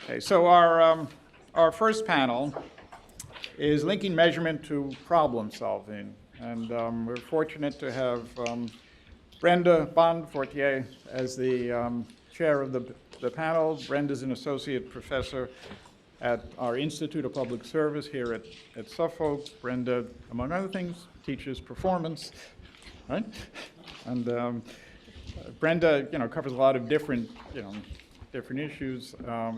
Okay, so our first panel is linking measurement to problem solving. And we're fortunate to have Brenda Bond-Fortier as the chair of the panel. Brenda's an associate professor at our Institute of Public Service here at Suffolk. Brenda, among other things, teaches performance, right? And Brenda, covers a lot of different issues.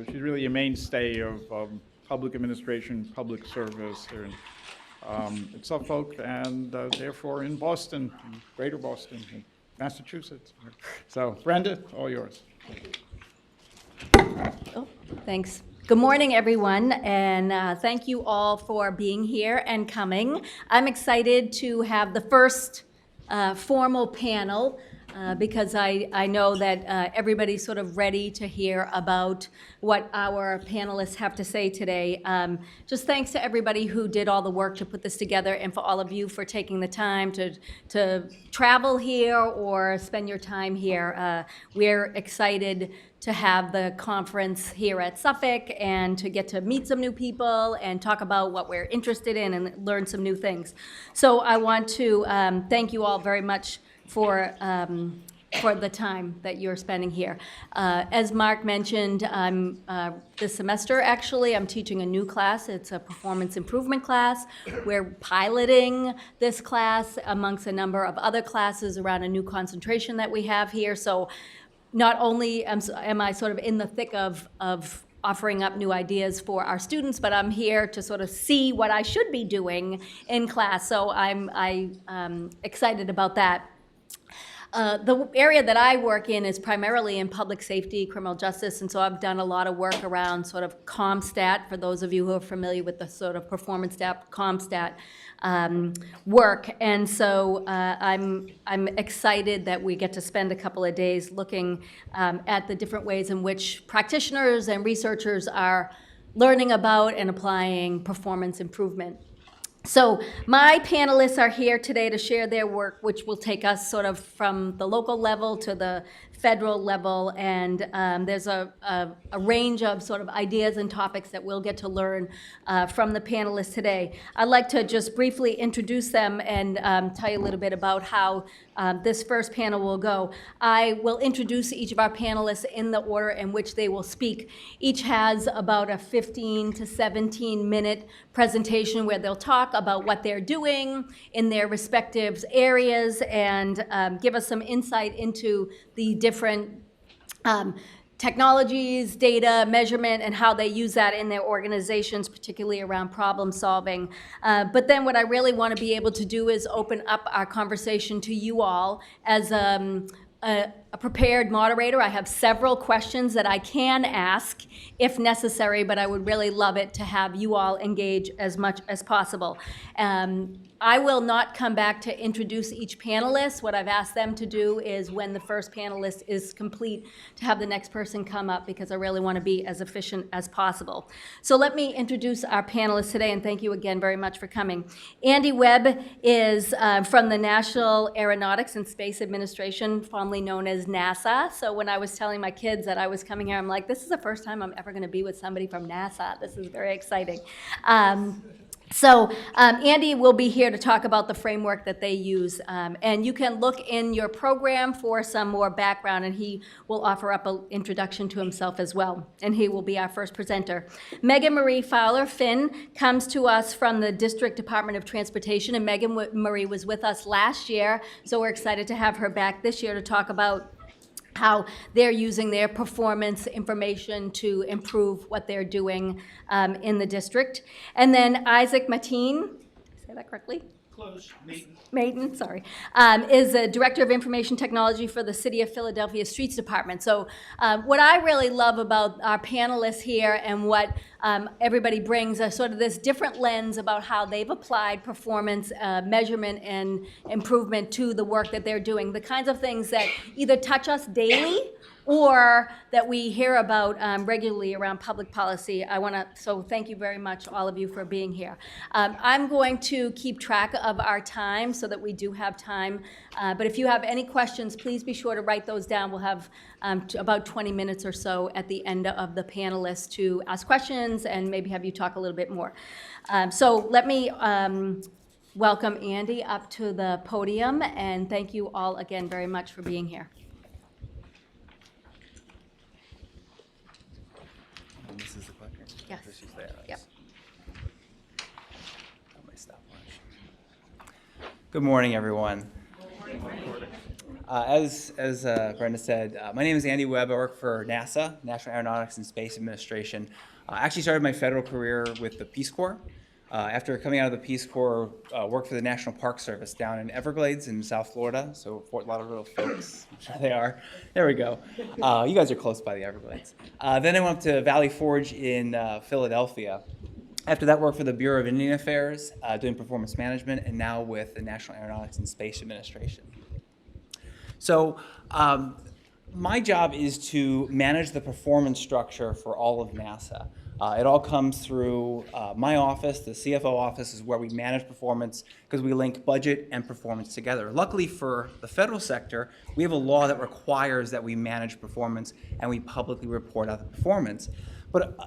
She's really a mainstay of public administration, public service here at Suffolk, and therefore in Boston, greater Boston, Massachusetts. So, Brenda, all yours. Oh, thanks. Good morning, everyone, and thank you all for being here and coming. I'm excited to have the first formal panel because I know that everybody's sort of ready to hear about what our panelists have to say today. Just thanks to everybody who did all the work to put this together, and for all of you for taking the time to travel here or spend your time here. We're excited to have the conference here at Suffolk and to get to meet some new people and talk about what we're interested in and learn some new things. So I want to thank you all very much for the time that you're spending here. As Mark mentioned, this semester, actually, I'm teaching a new class. It's a performance improvement class. We're piloting this class amongst a number of other classes around a new concentration that we have here. So not only am I sort of in the thick of offering up new ideas for our students, but I'm here to sort of see what I should be doing in class. So I'm excited about that. The area that I work in is primarily in public safety, criminal justice, and so I've done a lot of work around sort of CompStat, for those of you who are familiar with the sort of performance stat, CompStat work. And so I'm excited that we get to spend a couple of days looking at the different ways in which practitioners and researchers are learning about and applying performance improvement. So my panelists are here today to share their work, which will take us sort of from the local level to the federal level, and there's a range of sort of ideas and topics that we'll get to learn from the panelists today. I'd like to just briefly introduce them and tell you a little bit about how this first panel will go. I will introduce each of our panelists in the order in which they will speak. Each has about a 15 to 17-minute presentation where they'll talk about what they're doing in their respective areas and give us some insight into the different technologies, data, measurement, and how they use that in their organizations, particularly around problem solving. But then what I really want to be able to do is open up our conversation to you all as a prepared moderator. I have several questions that I can ask if necessary, but I would really love it to have you all engage as much as possible. I will not come back to introduce each panelist. What I've asked them to do is when the first panelist is complete to have the next person come up, because I really want to be as efficient as possible. So let me introduce our panelists today, and thank you again very much for coming. Andy Webb is from the National Aeronautics and Space Administration, formerly known as NASA. So when I was telling my kids that I was coming here, I'm like, this is the first time I'm ever going to be with somebody from NASA. This is very exciting. So Andy will be here to talk about the framework that they use. And you can look in your program for some more background, and he will offer up an introduction to himself as well. And he will be our first presenter. MeghanMarie Fowler-Finn comes to us from the District Department of Transportation, and MeghanMarie was with us last year, so we're excited to have her back this year to talk about how they're using their performance information to improve what they're doing in the district. And then Izak, Maitin, did I say that correctly? Close, Maitin. Maitin, sorry, is the Director of Information Technology for the City of Philadelphia Streets Department. So what I really love about our panelists here and what everybody brings are sort of this different lens about how they've applied performance measurement and improvement to the work that they're doing, the kinds of things that either touch us daily or that we hear about regularly around public policy. So thank you very much, all of you, for being here. I'm going to keep track of our time so that we do have time. But if you have any questions, please be sure to write those down. We'll have about 20 minutes or so at the end of the panelists to ask questions and maybe have you talk a little bit more. So let me welcome Andy up to the podium, and thank you all again very much for being here. This is the clicker? Yes. She's there. Yep. Good morning, everyone. As Brenda said, my name is Andy Webb. I work for NASA, National Aeronautics and Space Administration. I actually started my federal career with the Peace Corps. After coming out of the Peace Corps, worked for the National Park Service down in Everglades in South Florida. So Fort Lauderdale folks, I'm sure they are. There we go. You guys are close by the Everglades. Then I went up to Valley Forge in Philadelphia. After that, worked for the Bureau of Indian Affairs, doing performance management, and now with the National Aeronautics and Space Administration. So my job is to manage the performance structure for all of NASA. It all comes through my office. The CFO office is where we manage performance because we link budget and performance together. Luckily for the federal sector, we have a law that requires that we manage performance and we publicly report out the performance. But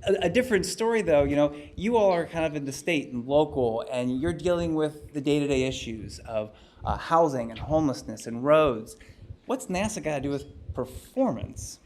a different story, though, you all are kind of in the state and local, and you're dealing with the day-to-day issues of housing and homelessness and roads. What's NASA got to do with performance?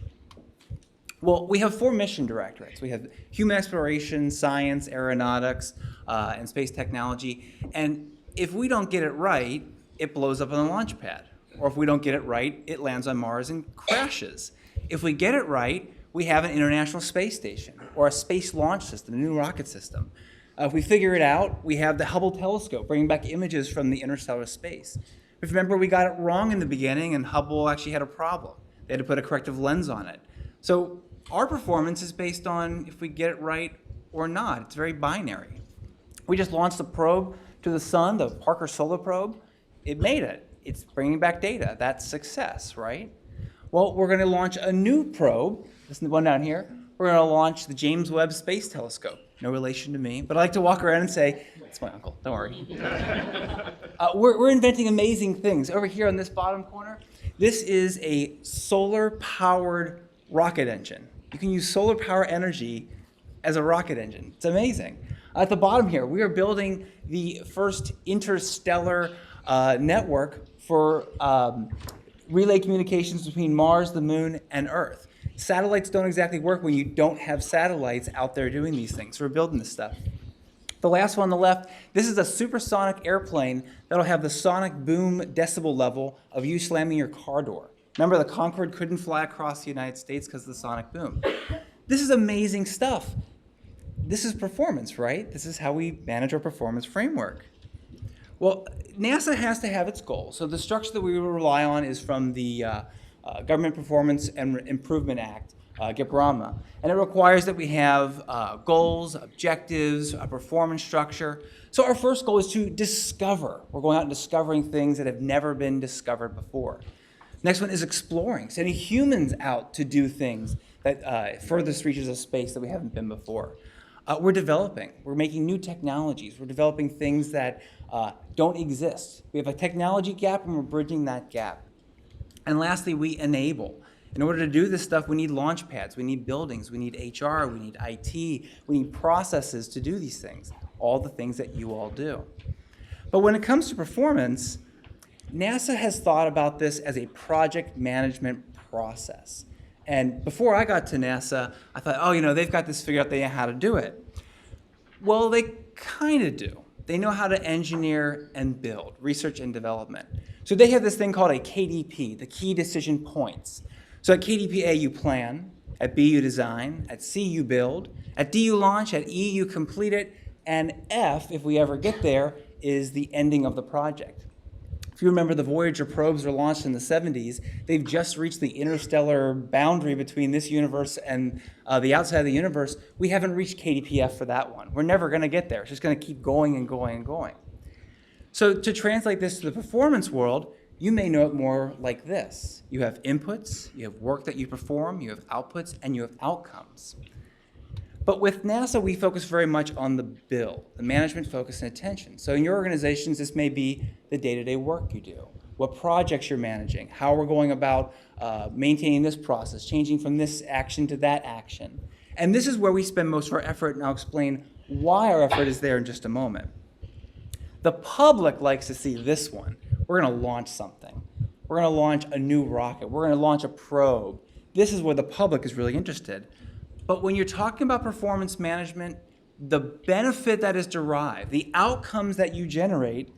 Well, we have 4 mission directorates. We have human exploration, science, aeronautics, and space technology. And if we don't get it right, it blows up on the launch pad. Or if we don't get it right, it lands on Mars and crashes. If we get it right, we have an International Space Station or a space launch system, a new rocket system. If we figure it out, we have the Hubble telescope bringing back images from the interstellar space. If remember, we got it wrong in the beginning and Hubble actually had a problem. They had to put a corrective lens on it. So our performance is based on if we get it right or not. It's very binary. We just launched the probe to the sun, the Parker Solar Probe. It made it. It's bringing back data. That's success, right? Well, we're going to launch a new probe. This is the one down here. We're going to launch the James Webb Space Telescope. No relation to me, but I like to walk around and say, it's my uncle, don't worry. We're inventing amazing things. Over here on this bottom corner, this is a solar-powered rocket engine. You can use solar power energy as a rocket engine. It's amazing. At the bottom here, we are building the first interstellar network for relay communications between Mars, the Moon, and Earth. Satellites don't exactly work when you don't have satellites out there doing these things. So we're building this stuff. The last one on the left, this is a supersonic airplane that'll have the sonic boom decibel level of you slamming your car door. Remember, the Concorde couldn't fly across the United States because of the sonic boom. This is amazing stuff. This is performance, right? This is how we manage our performance framework. Well, NASA has to have its goals. So the structure that we rely on is from the Government Performance and Improvement Act, GPRAMA. And it requires that we have goals, objectives, a performance structure. So our first goal is to discover. We're going out and discovering things that have never been discovered before. Next one is exploring, sending humans out to do things that furthest reaches of space that we haven't been before. We're developing. We're making new technologies. We're developing things that don't exist. We have a technology gap, and we're bridging that gap. And lastly, we enable. In order to do this stuff, we need launch pads, we need buildings, we need HR, we need IT, we need processes to do these things, all the things that you all do. But when it comes to performance, NASA has thought about this as a project management process. And before I got to NASA, I thought, oh, they've got this figured out, they know how to do it. Well, they kind of do. They know how to engineer and build, research and development. So they have this thing called a KDP, the key decision points. So at KDP-A, you plan. At B, you design. At C, you build. At D, you launch. At E, you complete it. And F, if we ever get there, is the ending of the project. If you remember, the Voyager probes were launched in the 70s. They've just reached the interstellar boundary between this universe and the outside of the universe. We haven't reached KDP-F for that one. We're never going to get there. It's just going to keep going and going and going. So to translate this to the performance world, You may know it more like this. You have inputs, you have work that you perform, you have outputs, and you have outcomes. But with NASA, we focus very much on the bill, the management focus and attention. So in your organizations, this may be the day-to-day work you do, what projects you're managing, how we're going about maintaining this process, changing from this action to that action. And this is where we spend most of our effort, and I'll explain why our effort is there in just a moment. The public likes to see this one. We're going to launch something. We're going to launch a new rocket. We're going to launch a probe. This is where the public is really interested. But when you're talking about performance management, the benefit that is derived, the outcomes that you generate,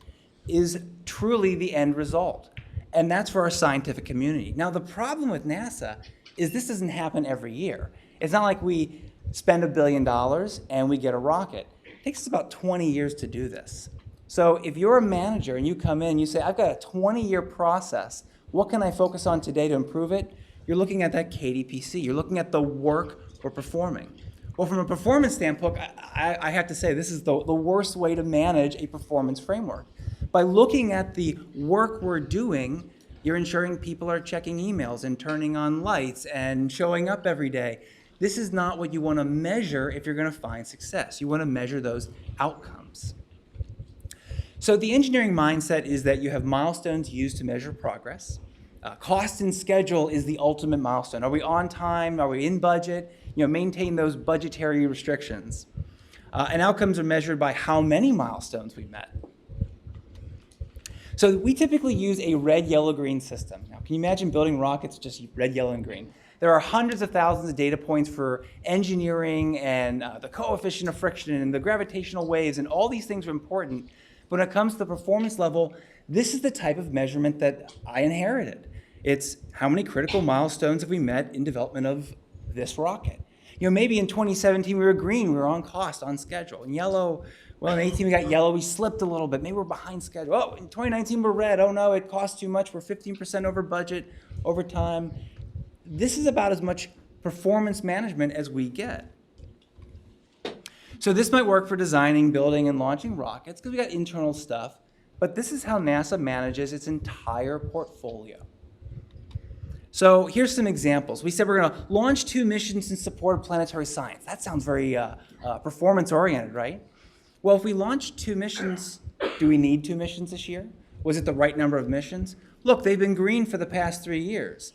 is truly the end result. And that's for our scientific community. Now, the problem with NASA is this doesn't happen every year. It's not like we spend $1 billion and we get a rocket. It takes us about 20 years to do this. So if you're a manager and you come in and you say, I've got a 20-year process, what can I focus on today to improve it? You're looking at that KDPC. You're looking at the work we're performing. Well, from a performance standpoint, I have to say this is the worst way to manage a performance framework. By looking at the work we're doing, you're ensuring people are checking emails and turning on lights and showing up every day. This is not what you want to measure if you're going to find success. You want to measure those outcomes. So the engineering mindset is that you have milestones used to measure progress. Cost and schedule is the ultimate milestone. Are we on time? Are we in budget? Maintain those budgetary restrictions. And outcomes are measured by how many milestones we met. So we typically use a red, yellow, green system. Now, can you imagine building rockets just red, yellow, and green? There are hundreds of thousands of data points for engineering and the coefficient of friction and the gravitational waves, and all these things are important. But when it comes to the performance level, this is the type of measurement that I inherited. It's how many critical milestones have we met in development of this rocket. Maybe in 2017 we were green, we were on cost, on schedule. In yellow, well, in 2018 we got yellow, we slipped a little bit, maybe we're behind schedule. Oh, in 2019 we're red, oh no, it costs too much, we're 15% over budget, over time. This is about as much performance management as we get. So this might work for designing, building, and launching rockets because we got internal stuff, but this is how NASA manages its entire portfolio. So here's some examples. We said we're going to launch 2 missions in support of planetary science. That sounds very performance-oriented, right? Well, if we launch 2 missions, do we need 2 missions this year? Was it the right number of missions? Look, they've been green for the past 3 years.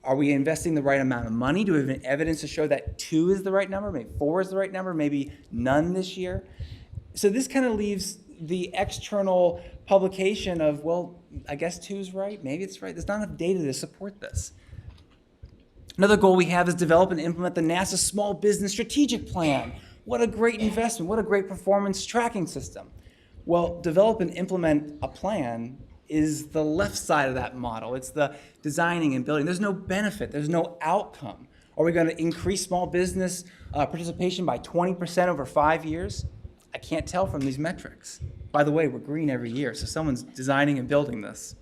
Are we investing the right amount of money? Do we have evidence to show that 2 is the right number? Maybe 4 is the right number? Maybe none this year? So this kind of leaves the external publication of, well, I guess 2 is right, maybe it's right. There's not enough data to support this. Another goal we have is develop and implement the NASA Small Business Strategic Plan. What a great investment, what a great performance tracking system. Well, develop and implement a plan is the left side of that model. It's the designing and building. There's no benefit, there's no outcome. Are we going to increase small business participation by 20% over 5 years? I can't tell from these metrics. By the way, we're green every year, so someone's designing and building this.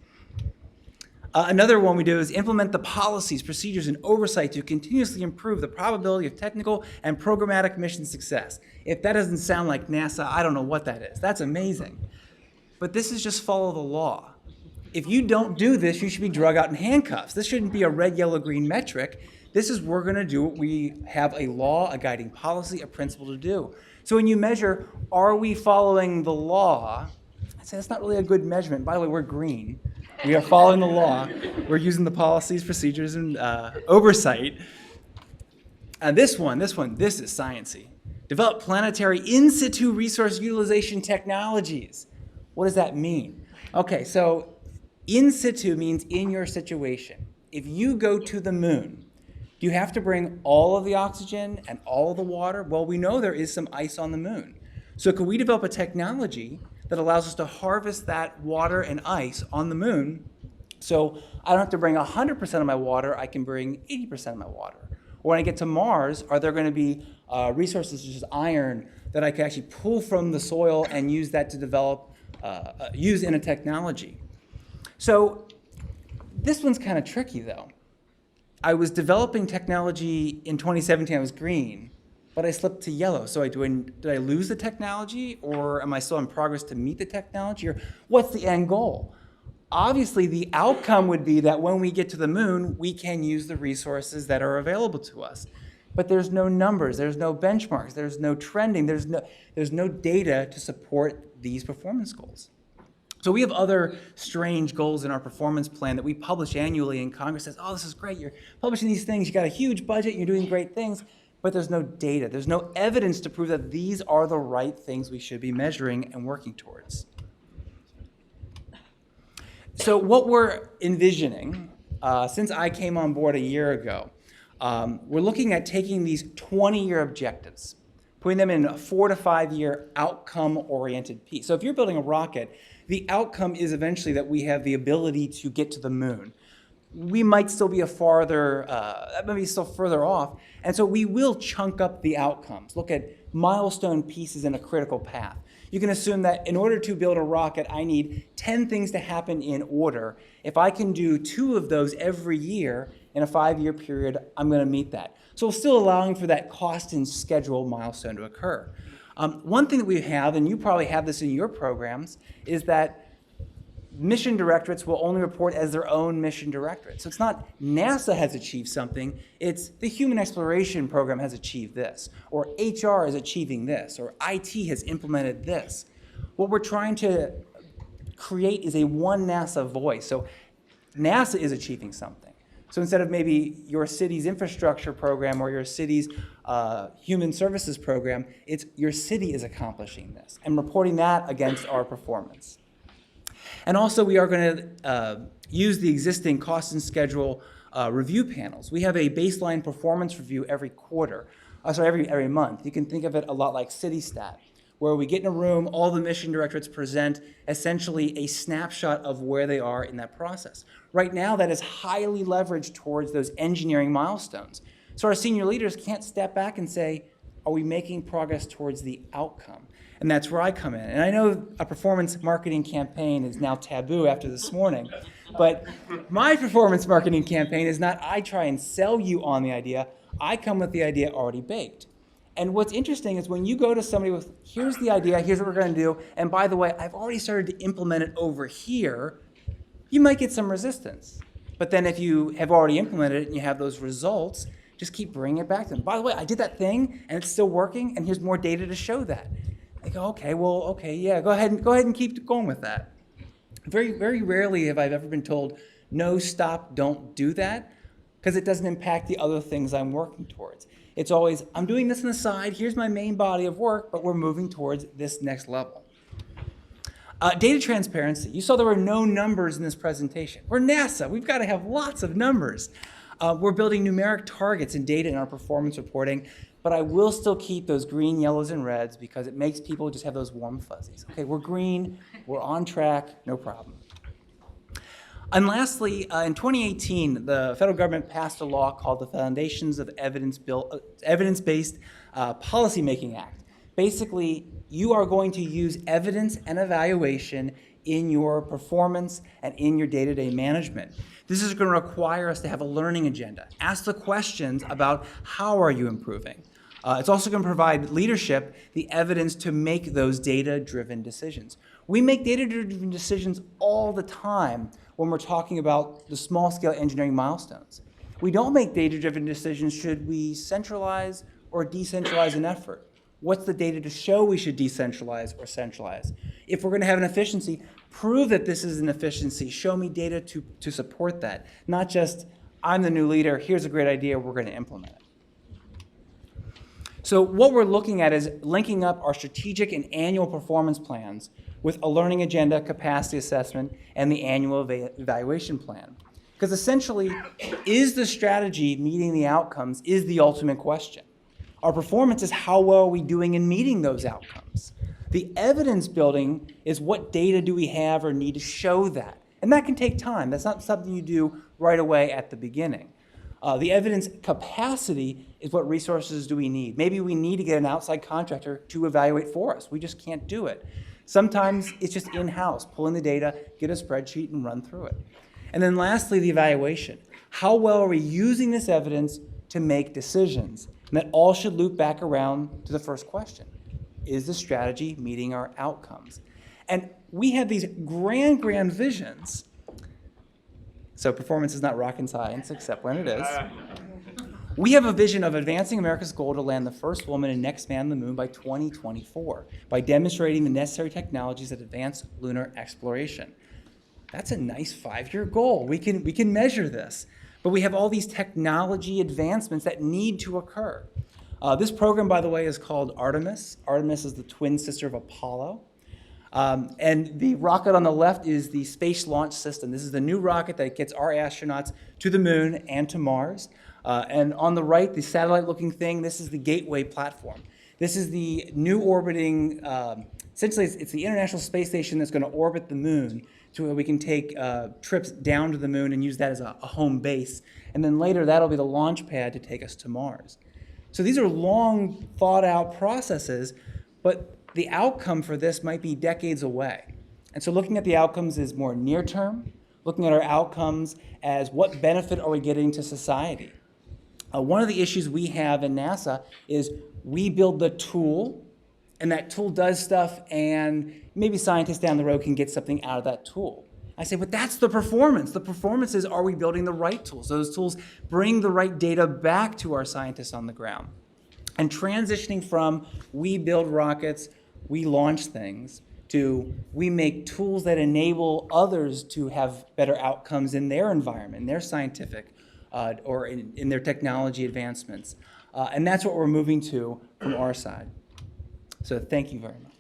Another one we do is implement the policies, procedures, and oversight to continuously improve the probability of technical and programmatic mission success. If that doesn't sound like NASA, I don't know what that is. That's amazing. But this is just follow the law. If you don't do this, you should be drug out in handcuffs. This shouldn't be a red, yellow, green metric. This is we're going to do what we have a law, a guiding policy, a principle to do. So when you measure, are we following the law? I'd say that's not really a good measurement. By the way, we're green. We are following the law. We're using the policies, procedures, and oversight. And this is sciencey. Develop planetary in situ resource utilization technologies. What does that mean? Okay, so in situ means in your situation. If you go to the moon, do you have to bring all of the oxygen and all of the water? Well, we know there is some ice on the moon. So could we develop a technology that allows us to harvest that water and ice on the moon so I don't have to bring 100% of my water, I can bring 80% of my water? Or when I get to Mars, are there going to be resources such as iron that I can actually pull from the soil and use that to develop, use in a technology? So this one's kind of tricky though. I was developing technology in 2017, I was green, but I slipped to yellow. So did I lose the technology, or am I still in progress to meet the technology? Or what's the end goal? Obviously, the outcome would be that when we get to the moon, we can use the resources that are available to us. But there's no numbers, there's no benchmarks, there's no trending, there's no data to support these performance goals. So we have other strange goals in our performance plan that we publish annually, and Congress says, oh, this is great, you're publishing these things, you got a huge budget, you're doing great things, but there's no data, there's no evidence to prove that these are the right things we should be measuring and working towards. So what we're envisioning, since I came on board a year ago, we're looking at taking these 20-year objectives, putting them in a 4 to 5 year outcome-oriented piece. So if you're building a rocket, the outcome is eventually that we have the ability to get to the moon. We might still be maybe still further off, and so we will chunk up the outcomes, look at milestone pieces in a critical path. You can assume that in order to build a rocket, I need 10 things to happen in order. If I can do 2 of those every year in a 5-year period, I'm going to meet that. So still allowing for that cost and schedule milestone to occur. One thing that we have, and you probably have this in your programs, is that mission directorates will only report as their own mission directorate. So it's not NASA has achieved something, it's the Human Exploration Program has achieved this, or HR is achieving this, or IT has implemented this. What we're trying to create is a one NASA voice. So NASA is achieving something. So instead of maybe your city's infrastructure program or your city's human services program, it's your city is accomplishing this and reporting that against our performance. And also we are going to use the existing cost and schedule review panels. We have a baseline performance review every month. You can think of it a lot like CityStat, where we get in a room, all the mission directorates present essentially a snapshot of where they are in that process. Right now, that is highly leveraged towards those engineering milestones. So our senior leaders can't step back and say, are we making progress towards the outcome? And that's where I come in. And I know a performance marketing campaign is now taboo after this morning, but my performance marketing campaign is not I try and sell you on the idea, I come with the idea already baked. And what's interesting is when you go to somebody with, here's the idea, here's what we're going to do, and by the way, I've already started to implement it over here, you might get some resistance. But then if you have already implemented it and you have those results, just keep bringing it back to them. By the way, I did that thing and it's still working, and here's more data to show that. I go, okay, yeah, go ahead and keep going with that. Very, very rarely have I ever been told, no, stop, don't do that, because it doesn't impact the other things I'm working towards. It's always, I'm doing this on the side, here's my main body of work, but we're moving towards this next level. Data transparency. You saw there were no numbers in this presentation. We're NASA, we've got to have lots of numbers. We're building numeric targets and data in our performance reporting, but I will still keep those green, yellows, and reds because it makes people just have those warm fuzzies. Okay, we're green, we're on track, no problem. And lastly, in 2018, the federal government passed a law called the Foundations of Evidence-Based Policymaking Act. Basically, you are going to use evidence and evaluation in your performance and in your day-to-day management. This is going to require us to have a learning agenda. Ask the questions about how are you improving. It's also going to provide leadership the evidence to make those data-driven decisions. We make data-driven decisions all the time when we're talking about the small-scale engineering milestones. We don't make data-driven decisions should we centralize or decentralize an effort. What's the data to show we should decentralize or centralize? If we're going to have an efficiency, prove that this is an efficiency. Show me data to support that. Not just, I'm the new leader, here's a great idea, we're going to implement it. So what we're looking at is linking up our strategic and annual performance plans with a learning agenda, capacity assessment, and the annual evaluation plan. Because essentially, is the strategy meeting the outcomes is the ultimate question. Our performance is how well are we doing in meeting those outcomes. The evidence building is what data do we have or need to show that. And that can take time. That's not something you do right away at the beginning. The evidence capacity is what resources do we need. Maybe we need to get an outside contractor to evaluate for us. We just can't do it. Sometimes it's just in-house, pull in the data, get a spreadsheet, and run through it. And then lastly, the evaluation. How well are we using this evidence to make decisions? And that all should loop back around to the first question. Is the strategy meeting our outcomes? And we have these grand visions, So performance is not rocket science, except when it is. We have a vision of advancing America's goal to land the first woman and next man on the moon by 2024 by demonstrating the necessary technologies that advance lunar exploration. That's a nice 5-year goal. We can measure this. But we have all these technology advancements that need to occur. This program, by the way, is called Artemis. Artemis is the twin sister of Apollo. And the rocket on the left is the Space Launch System. This is the new rocket that gets our astronauts to the moon and to Mars. And on the right, the satellite-looking thing, this is the Gateway platform. This is the new orbiting, essentially it's the International Space Station that's going to orbit the moon to where we can take trips down to the moon and use that as a home base. And then later, that'll be the launch pad to take us to Mars. So these are long, thought-out processes, but the outcome for this might be decades away. And so looking at the outcomes is more near-term, looking at our outcomes as what benefit are we getting to society. One of the issues we have in NASA is we build the tool, and that tool does stuff, and maybe scientists down the road can get something out of that tool. I say, but that's the performance. The performance is, are we building the right tools? Those tools bring the right data back to our scientists on the ground. And transitioning from we build rockets, we launch things, to we make tools that enable others to have better outcomes in their environment, in their scientific or in their technology advancements. And that's what we're moving to from our side. So thank you very much.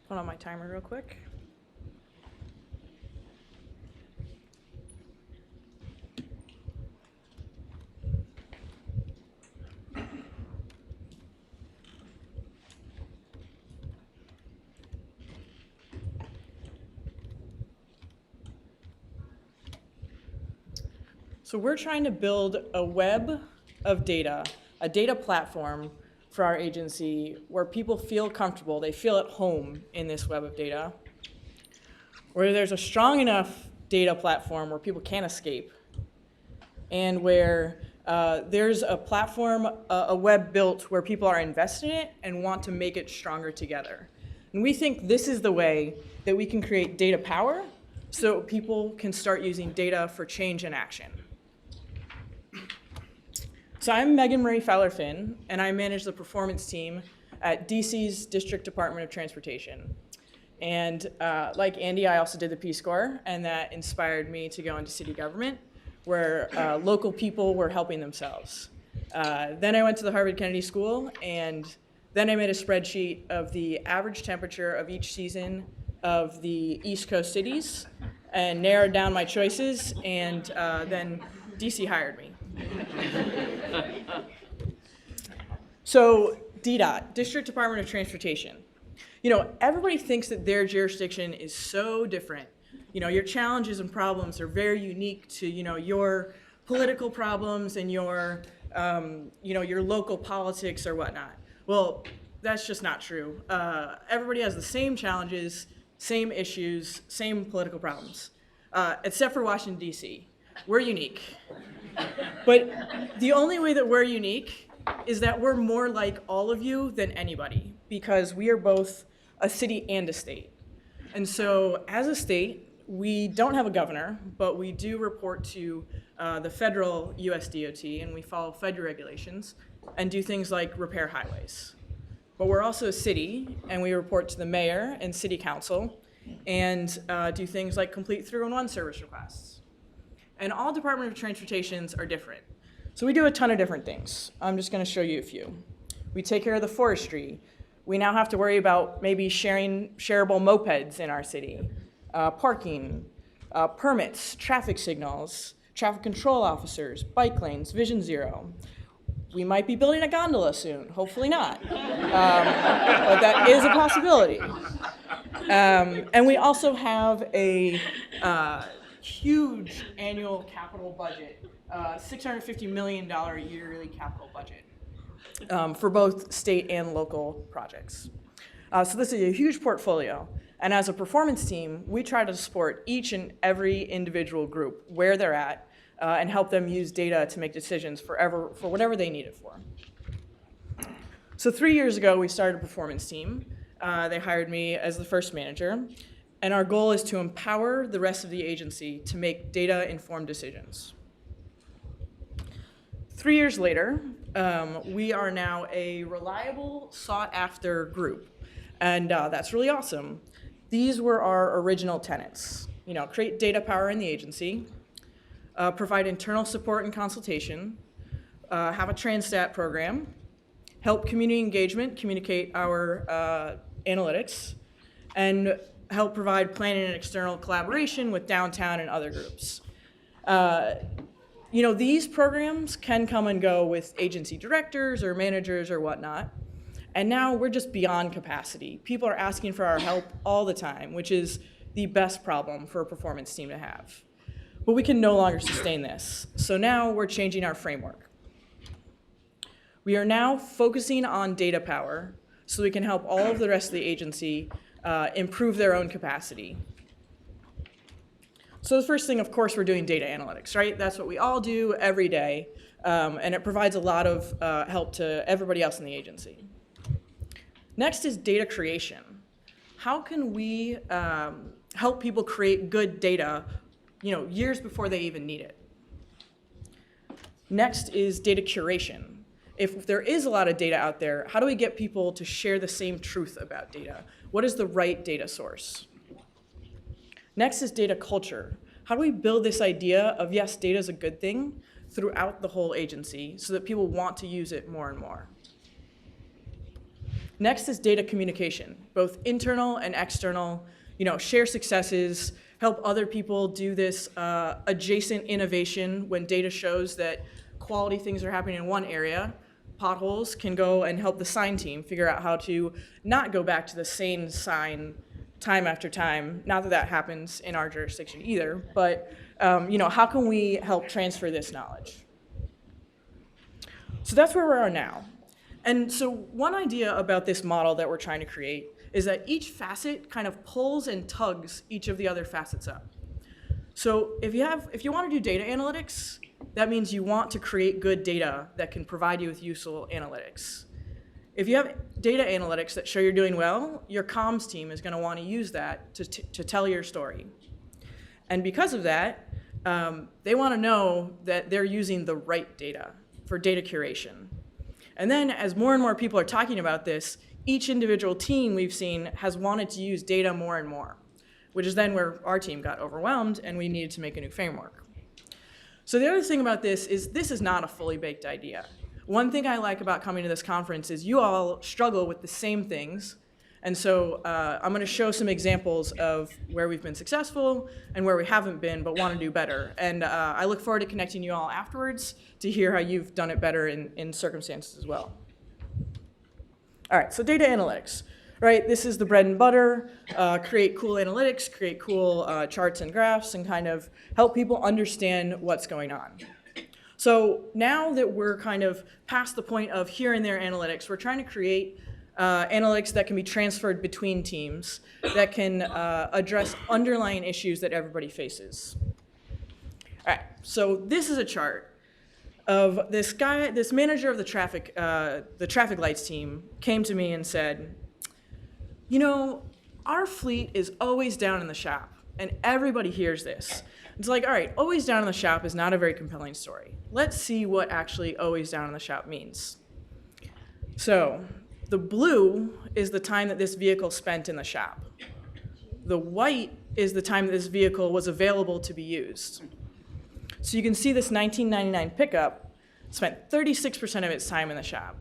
Put on my timer real quick. So we're trying to build a web of data, a data platform for our agency where people feel comfortable, they feel at home in this web of data, where there's a strong enough data platform where people can't escape, and where there's a platform, a web built where people are invested in it and want to make it stronger together. And we think this is the way that we can create data power so people can start using data for change and action. So I'm MeghanMarie Fowler-Finn, and I manage the performance team at DC's District Department of Transportation. And like Andy, I also did the Peace Corps, and that inspired me to go into city government, where local people were helping themselves. Then I went to the Harvard Kennedy School, and then I made a spreadsheet of the average temperature of each season of the East Coast cities, and narrowed down my choices, and then DC hired me. So DDOT, District Department of Transportation. You know, everybody thinks that their jurisdiction is so different. You know, your challenges and problems are very unique to, you know, your political problems and your, you know, your local politics or whatnot. Well, that's just not true. Everybody has the same challenges, same issues, same political problems, except for Washington, D.C. We're unique. But the only way that we're unique is that we're more like all of you than anybody, because we are both a city and a state. And so as a state, we don't have a governor, but we do report to the federal US DOT, and we follow federal regulations and do things like repair highways. But we're also a city, and we report to the mayor and city council and do things like complete 311 service requests. And all Department of Transportations are different. So we do a ton of different things. I'm just gonna show you a few. We take care of the forestry. We now have to worry about maybe shareable mopeds in our city, parking, permits, traffic signals, traffic control officers, bike lanes, Vision Zero. We might be building a gondola soon, hopefully not, but that is a possibility. And we also have a huge annual capital budget, $650 million yearly capital budget. for both state and local projects. So this is a huge portfolio. And as a performance team, we try to support each and every individual group where they're at and help them use data to make decisions for whatever they need it for. So 3 years ago, we started a performance team. They hired me as the first manager. And our goal is to empower the rest of the agency to make data-informed decisions. 3 years later, we are now a reliable, sought-after group. And that's really awesome. These were our original tenets. Create data power in the agency, provide internal support and consultation, have a Transtat program, help community engagement, communicate our analytics, and help provide planning and external collaboration with downtown and other groups. These programs can come and go with agency directors or managers or whatnot. And now we're just beyond capacity. People are asking for our help all the time, which is the best problem for a performance team to have. But we can no longer sustain this. So now we're changing our framework. We are now focusing on data power so we can help all of the rest of the agency improve their own capacity. So the first thing, of course, we're doing data analytics, right? That's what we all do every day, and it provides a lot of help to everybody else in the agency. Next is data creation. How can we help people create good data, years before they even need it? Next is data curation. If there is a lot of data out there, how do we get people to share the same truth about data? What is the right data source? Next is data culture. How do we build this idea of, yes, data is a good thing throughout the whole agency so that people want to use it more and more? Next is data communication, both internal and external, share successes, help other people do this adjacent innovation when data shows that quality things are happening in one area. Potholes can go and help the sign team figure out how to not go back to the same sign time after time. Not that that happens in our jurisdiction either, but how can we help transfer this knowledge? So that's where we are now. And so one idea about this model that we're trying to create is that each facet kind of pulls and tugs each of the other facets up. So if you want to do data analytics, that means you want to create good data that can provide you with useful analytics. If you have data analytics that show you're doing well, your comms team is going to want to use that to tell your story. And because of that, they want to know that they're using the right data for data curation. And then as more and more people are talking about this, each individual team we've seen has wanted to use data more and more, which is then where our team got overwhelmed and we needed to make a new framework. So the other thing about this is not a fully baked idea. One thing I like about coming to this conference is you all struggle with the same things. And so I'm going to show some examples of where we've been successful and where we haven't been but want to do better. And I look forward to connecting you all afterwards to hear how you've done it better in circumstances as well. All right, so data analytics. Right, this is the bread and butter, create cool analytics, create cool charts and graphs, and kind of help people understand what's going on. So now that we're kind of past the point of here and there analytics, we're trying to create analytics that can be transferred between teams that can address underlying issues that everybody faces. All right, so this is a chart of this guy, this manager of the traffic lights team came to me and said, our fleet is always down in the shop, and everybody hears this. It's like, all right, always down in the shop is not a very compelling story. Let's see what actually always down in the shop means. So the blue is the time that this vehicle spent in the shop. The white is the time that this vehicle was available to be used. So you can see this 1999 pickup spent 36% of its time in the shop.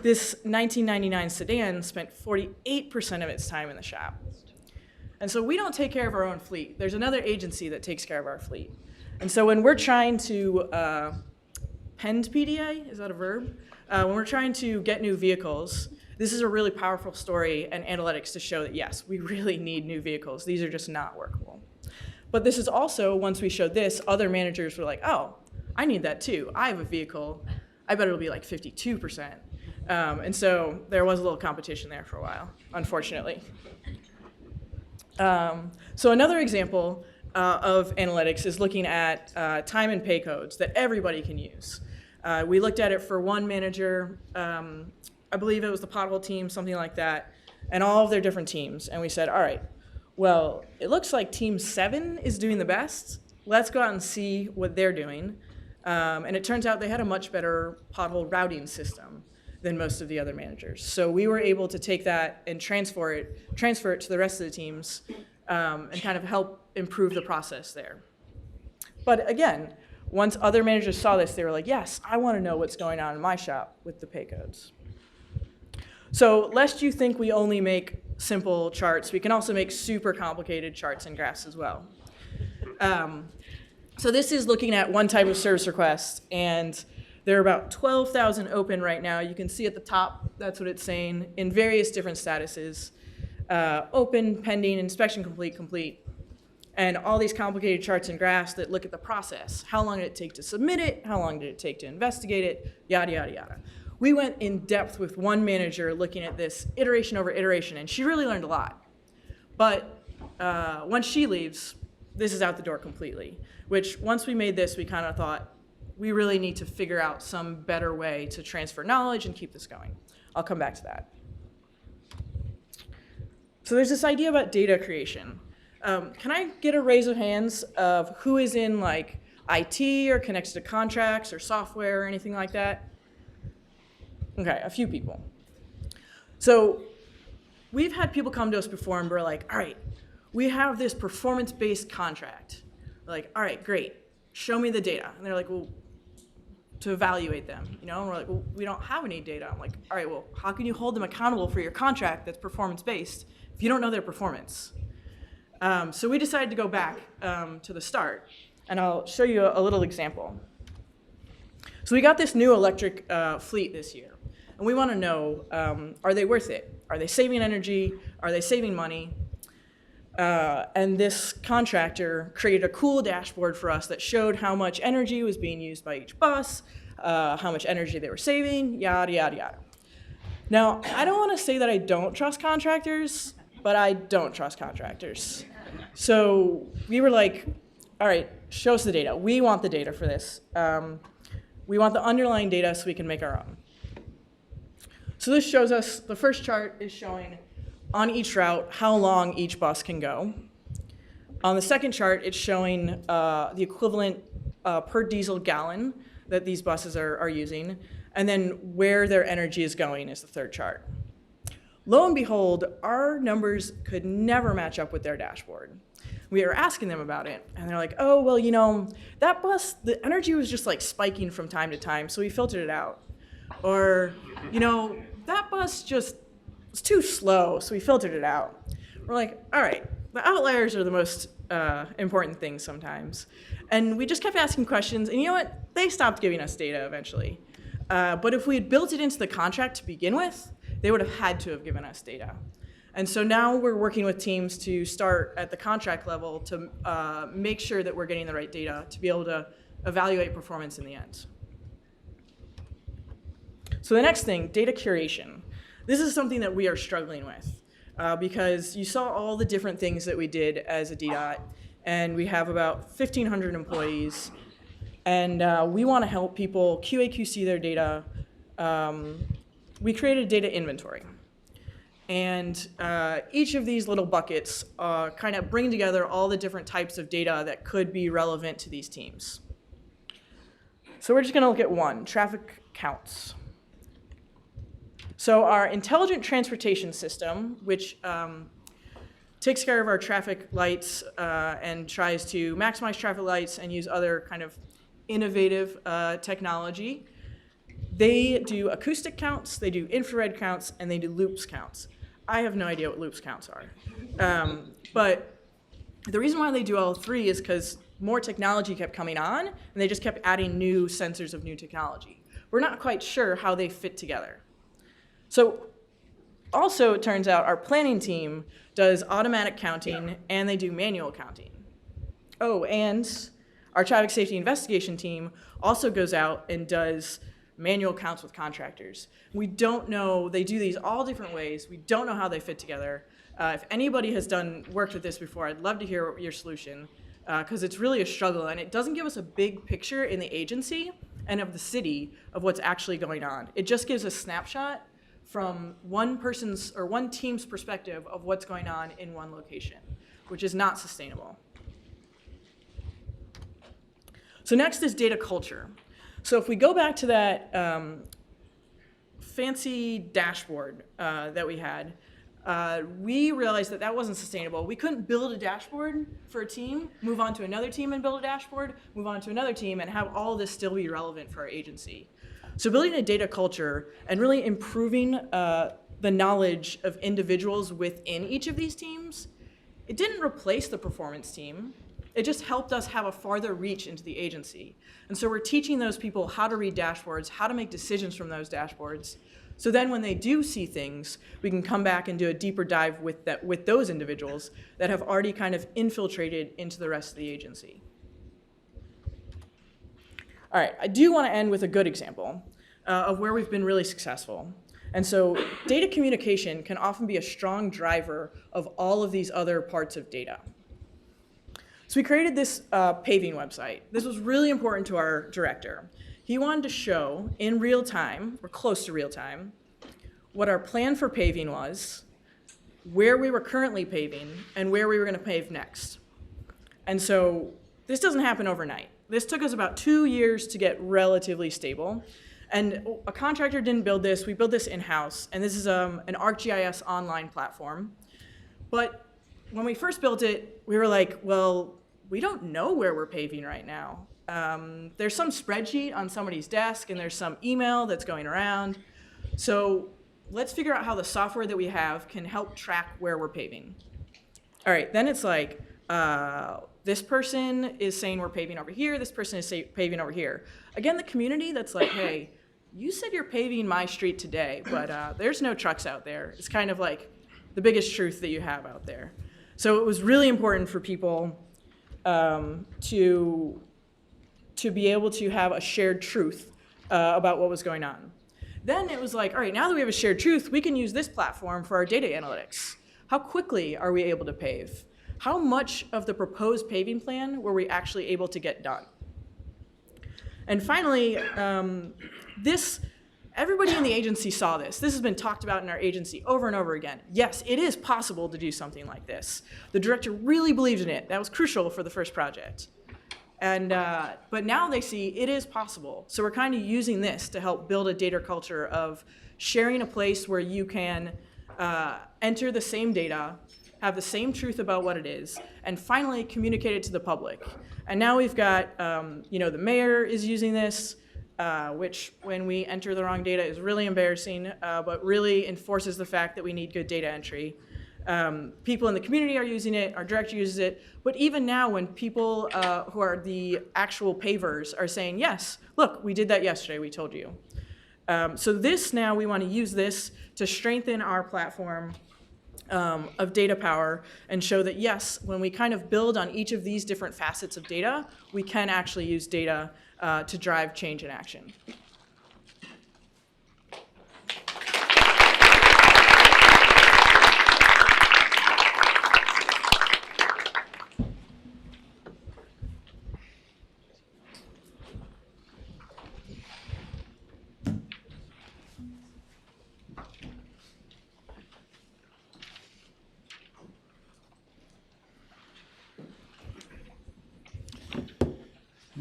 This 1999 sedan spent 48% of its time in the shop. And so we don't take care of our own fleet. There's another agency that takes care of our fleet. And so when we're trying to pend PDA, is that a verb? When we're trying to get new vehicles, this is a really powerful story and analytics to show that, yes, we really need new vehicles. These are just not workable. But this is also, once we showed this, other managers were like, oh, I need that too. I have a vehicle. I bet it'll be like 52%. And so there was a little competition there for a while, unfortunately. So another example of analytics is looking at time and pay codes that everybody can use. We looked at it for one manager, I believe it was the pothole team, something like that, and all of their different teams. And we said, all right, well, it looks like team 7 is doing the best. Let's go out and see what they're doing. And it turns out they had a much better pothole routing system than most of the other managers. So we were able to take that and transfer it to the rest of the teams and kind of help improve the process there. But again, once other managers saw this, they were like, yes, I want to know what's going on in my shop with the pay codes. So lest you think we only make simple charts, we can also make super complicated charts and graphs as well. So this is looking at one type of service request, and there are about 12,000 open right now. You can see at the top, that's what it's saying, in various different statuses. Open, pending, inspection complete, complete. And all these complicated charts and graphs that look at the process. How long did it take to submit it? How long did it take to investigate it? Yada, yada, yada. We went in depth with one manager looking at this iteration over iteration, and she really learned a lot. But once she leaves, this is out the door completely, which once we made this, we kind of thought, we really need to figure out some better way to transfer knowledge and keep this going. I'll come back to that. So there's this idea about data creation. Can I get a raise of hands of who is in like IT or connects to contracts or software or anything like that? Okay, a few people. So we've had people come to us before and we're like, all right, we have this performance-based contract. We're like, all right, great, show me the data. And they're like, well, to evaluate them, you know? And we're like, well, we don't have any data. I'm like, all right, well, how can you hold them accountable for your contract that's performance-based if you don't know their performance? So we decided to go back to the start, and I'll show you a little example. So we got this new electric fleet this year, and we want to know, are they worth it? Are they saving energy? Are they saving money? And this contractor created a cool dashboard for us that showed how much energy was being used by each bus, how much energy they were saving, yada, yada, yada. Now, I don't want to say that I don't trust contractors, but I don't trust contractors. So we were like, all right, show us the data. We want the data for this. We want the underlying data so we can make our own. So this shows us, the first chart is showing on each route how long each bus can go. On the second chart, it's showing the equivalent per diesel gallon that these buses are using, and then where their energy is going is the third chart. Lo and behold, our numbers could never match up with their dashboard. We were asking them about it, and they're like, oh, well, you know, that bus, the energy was just like spiking from time to time, so we filtered it out. Or, you know, that bus just was too slow, so we filtered it out. We're like, all right, the outliers are the most important things sometimes. And we just kept asking questions, and you know what? They stopped giving us data eventually. But if we had built it into the contract to begin with, they would have had to have given us data. And so now we're working with teams to start at the contract level to make sure that we're getting the right data to be able to evaluate performance in the end. So the next thing, data curation. This is something that we are struggling with because you saw all the different things that we did as a DDOT, and we have about 1,500 employees, and we want to help people QA/QC their data. We created a data inventory. And each of these little buckets kind of bring together all the different types of data that could be relevant to these teams. So we're just going to look at one, traffic counts. So our intelligent transportation system, which takes care of our traffic lights and tries to maximize traffic lights and use other kind of innovative technology, they do acoustic counts, they do infrared counts, and they do loops counts. I have no idea what loops counts are. But the reason why they do all three is because more technology kept coming on, and they just kept adding new sensors of new technology. We're not quite sure how they fit together. So also, it turns out our planning team does automatic counting, and they do manual counting. Oh, and our traffic safety investigation team also goes out and does manual counts with contractors. We don't know, they do these all different ways. We don't know how they fit together. If anybody has worked with this before, I'd love to hear your solution, because it's really a struggle, and it doesn't give us a big picture in the agency and of the city of what's actually going on. It just gives a snapshot from one person's or one team's perspective of what's going on in one location, which is not sustainable. So next is data culture. So if we go back to that fancy dashboard that we had, we realized that that wasn't sustainable. We couldn't build a dashboard for a team, move on to another team and build a dashboard, move on to another team, and have all this still be relevant for our agency. So building a data culture and really improving the knowledge of individuals within each of these teams, it didn't replace the performance team. It just helped us have a farther reach into the agency. And so we're teaching those people how to read dashboards, how to make decisions from those dashboards. So then when they do see things, we can come back and do a deeper dive with those individuals that have already kind of infiltrated into the rest of the agency. All right, I do want to end with a good example of where we've been really successful. And so data communication can often be a strong driver of all of these other parts of data. So we created this paving website. This was really important to our director. He wanted to show in real time, or close to real time, what our plan for paving was, where we were currently paving, and where we were going to pave next. And so this doesn't happen overnight. This took us about 2 years to get relatively stable. And a contractor didn't build this. We built this in-house. And this is an ArcGIS online platform. But when we first built it, we were like, well, we don't know where we're paving right now. There's some spreadsheet on somebody's desk, and there's some email that's going around. So let's figure out how the software that we have can help track where we're paving. All right, then it's like, this person is saying we're paving over here, this person is paving over here. Again, the community that's like, hey, you said you're paving my street today, but there's no trucks out there. It's kind of like the biggest truth that you have out there. So it was really important for people to be able to have a shared truth about what was going on. Then it was like, all right, now that we have a shared truth, we can use this platform for our data analytics. How quickly are we able to pave? How much of the proposed paving plan were we actually able to get done? And finally, everybody in the agency saw this. This has been talked about in our agency over and over again. Yes, it is possible to do something like this. The director really believed in it. That was crucial for the first project. And, but now they see it is possible. So we're kind of using this to help build a data culture of sharing a place where you can enter the same data, have the same truth about what it is, and finally communicate it to the public. And now we've got, the mayor is using this, which when we enter the wrong data is really embarrassing, but really enforces the fact that we need good data entry. People in the community are using it, our director uses it, but even now when people who are the actual pavers are saying, yes, look, we did that yesterday, we told you. So this now, we want to use this to strengthen our platform of data power and show that, yes, when we kind of build on each of these different facets of data, we can actually use data to drive change in action.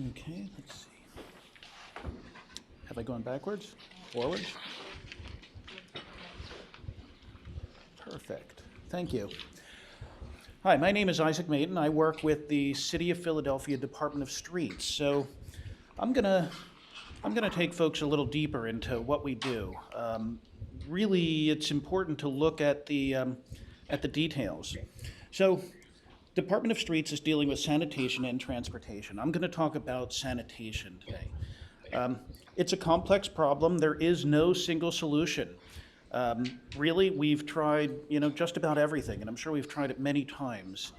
Okay, let's see. Have I gone backwards? Forwards? Perfect. Thank you. Hi, my name is Izak Maitin. I work with the City of Philadelphia Department of Streets. So I'm gonna take folks a little deeper into what we do. Really, it's important to look at the details. So Department of Streets is dealing with sanitation and transportation. I'm going to talk about sanitation today. It's a complex problem. There is no single solution. Really, we've tried, just about everything, and I'm sure we've tried it many times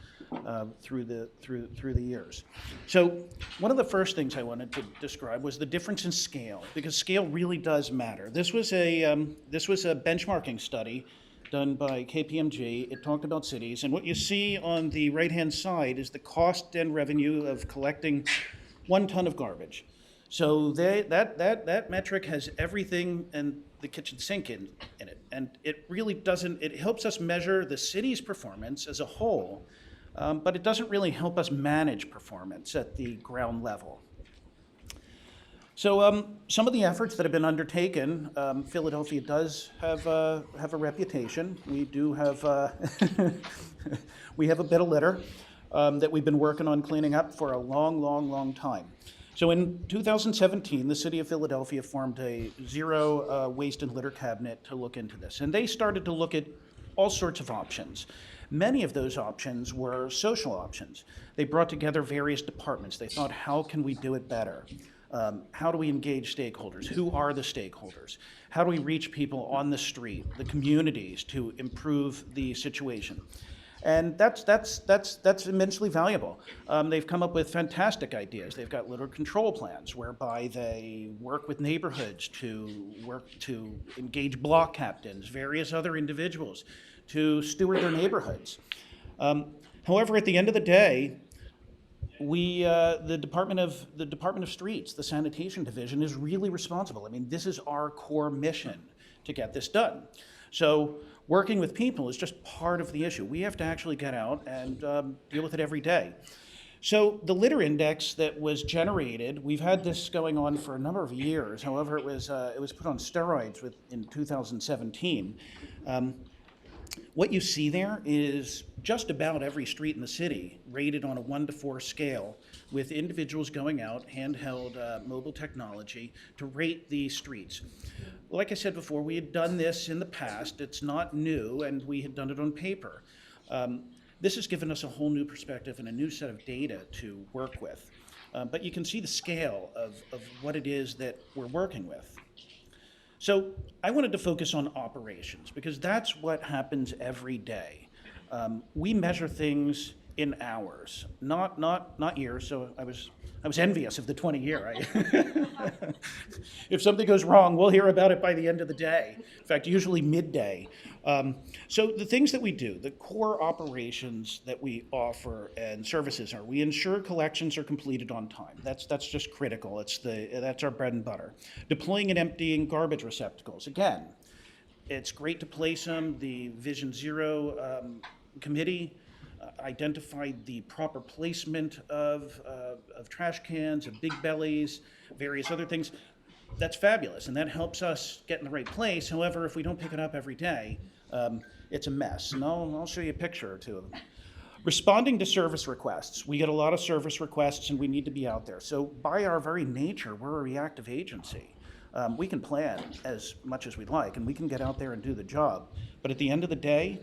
through the years. So one of the first things I wanted to describe was the difference in scale, because scale really does matter. This was a benchmarking study done by KPMG. It talked about cities, and what you see on the right-hand side is the cost and revenue of collecting 1 ton of garbage. So that metric has everything and the kitchen sink in it, and it really doesn't. It helps us measure the city's performance as a whole, but it doesn't really help us manage performance at the ground level. So some of the efforts that have been undertaken, Philadelphia does have a reputation. We do have we have a bit of litter that we've been working on cleaning up for a long time. So in 2017, the city of Philadelphia formed a zero waste and litter cabinet to look into this, and they started to look at all sorts of options. Many of those options were social options. They brought together various departments. They thought, how can we do it better? How do we engage stakeholders? Who are the stakeholders? How do we reach people on the street, the communities, to improve the situation? And that's immensely valuable. They've come up with fantastic ideas. They've got litter control plans whereby they work with neighborhoods to engage block captains, various other individuals to steward their neighborhoods. However, at the end of the day, the Department of Streets, the Sanitation Division, is really responsible. I mean, this is our core mission to get this done. So working with people is just part of the issue. We have to actually get out and deal with it every day. So the litter index that was generated, we've had this going on for a number of years. However, it was put on steroids in 2017. What you see there is just about every street in the city rated on a 1 to 4 scale, with individuals going out, handheld mobile technology, to rate the streets. Like I said before, we had done this in the past. It's not new, and we had done it on paper. This has given us a whole new perspective and a new set of data to work with. But you can see the scale of what it is that we're working with. So I wanted to focus on operations, because that's what happens every day. We measure things in hours, not years. So I was envious of the 20-year. If something goes wrong, we'll hear about it by the end of the day. In fact, usually midday. So the things that we do, the core operations that we offer and services are: we ensure collections are completed on time. That's just critical. That's our bread and butter. Deploying and emptying garbage receptacles. Again, it's great to place them. The Vision Zero committee identified the proper placement of trash cans, of big bellies, various other things. That's fabulous, and that helps us get in the right place. However, if we don't pick it up every day, it's a mess. And I'll show you a picture or two of them. Responding to service requests. We get a lot of service requests, and we need to be out there. So by our very nature, we're a reactive agency. We can plan as much as we'd like, and we can get out there and do the job. But at the end of the day,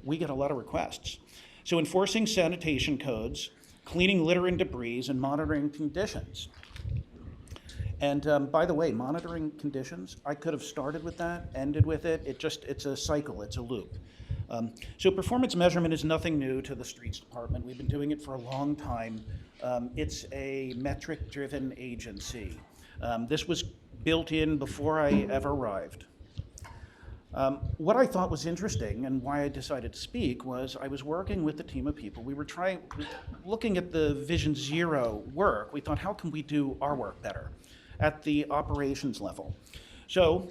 we get a lot of requests. So enforcing sanitation codes, cleaning litter and debris, and monitoring conditions. And by the way, monitoring conditions, I could have started with that, ended with it. It's a cycle, it's a loop. So performance measurement is nothing new to the Streets Department. We've been doing it for a long time. It's a metric-driven agency. This was built in before I ever arrived. What I thought was interesting and why I decided to speak was I was working with a team of people. We were looking at the Vision Zero work. We thought, how can we do our work better at the operations level? So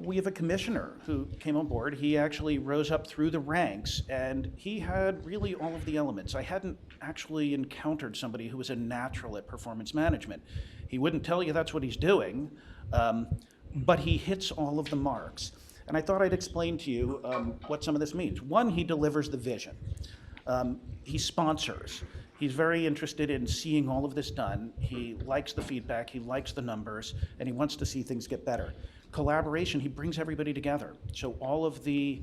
we have a commissioner who came on board. He actually rose up through the ranks, and he had really all of the elements. I hadn't actually encountered somebody who was a natural at performance management. He wouldn't tell you that's what he's doing, but he hits all of the marks. And I thought I'd explain to you what some of this means. One, he delivers the vision. He sponsors. He's very interested in seeing all of this done. He likes the feedback, he likes the numbers, and he wants to see things get better. Collaboration, he brings everybody together. So all of the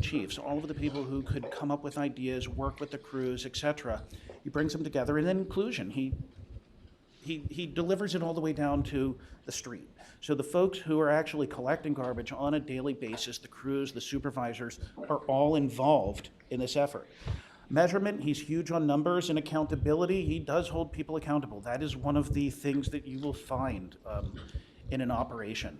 chiefs, all of the people who could come up with ideas, work with the crews, etc., he brings them together. And then inclusion, he he delivers it all the way down to the street. So the folks who are actually collecting garbage on a daily basis, the crews, the supervisors, are all involved in this effort. Measurement, he's huge on numbers, and accountability, he does hold people accountable. That is one of the things that you will find in an operation.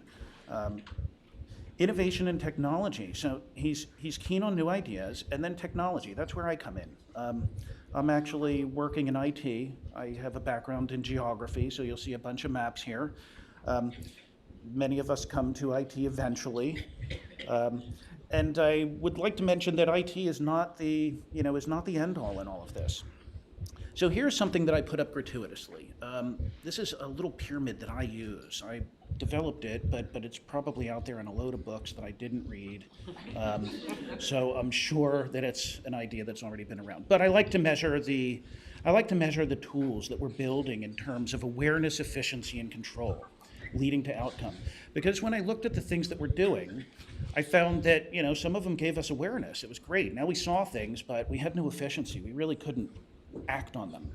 Innovation and technology. So he's keen on new ideas, and then technology. That's where I come in. I'm actually working in IT. I have a background in geography, so you'll see a bunch of maps here. Many of us come to IT eventually. And I would like to mention that IT is not the end all in all of this. So here's something that I put up gratuitously. This is a little pyramid that I use. I developed it, but it's probably out there in a load of books that I didn't read. So I'm sure that it's an idea that's already been around. But I like to measure the tools that we're building in terms of awareness, efficiency, and control, leading to outcome. Because when I looked at the things that we're doing, I found that some of them gave us awareness. It was great. Now we saw things, but we had no efficiency. We really couldn't act on them.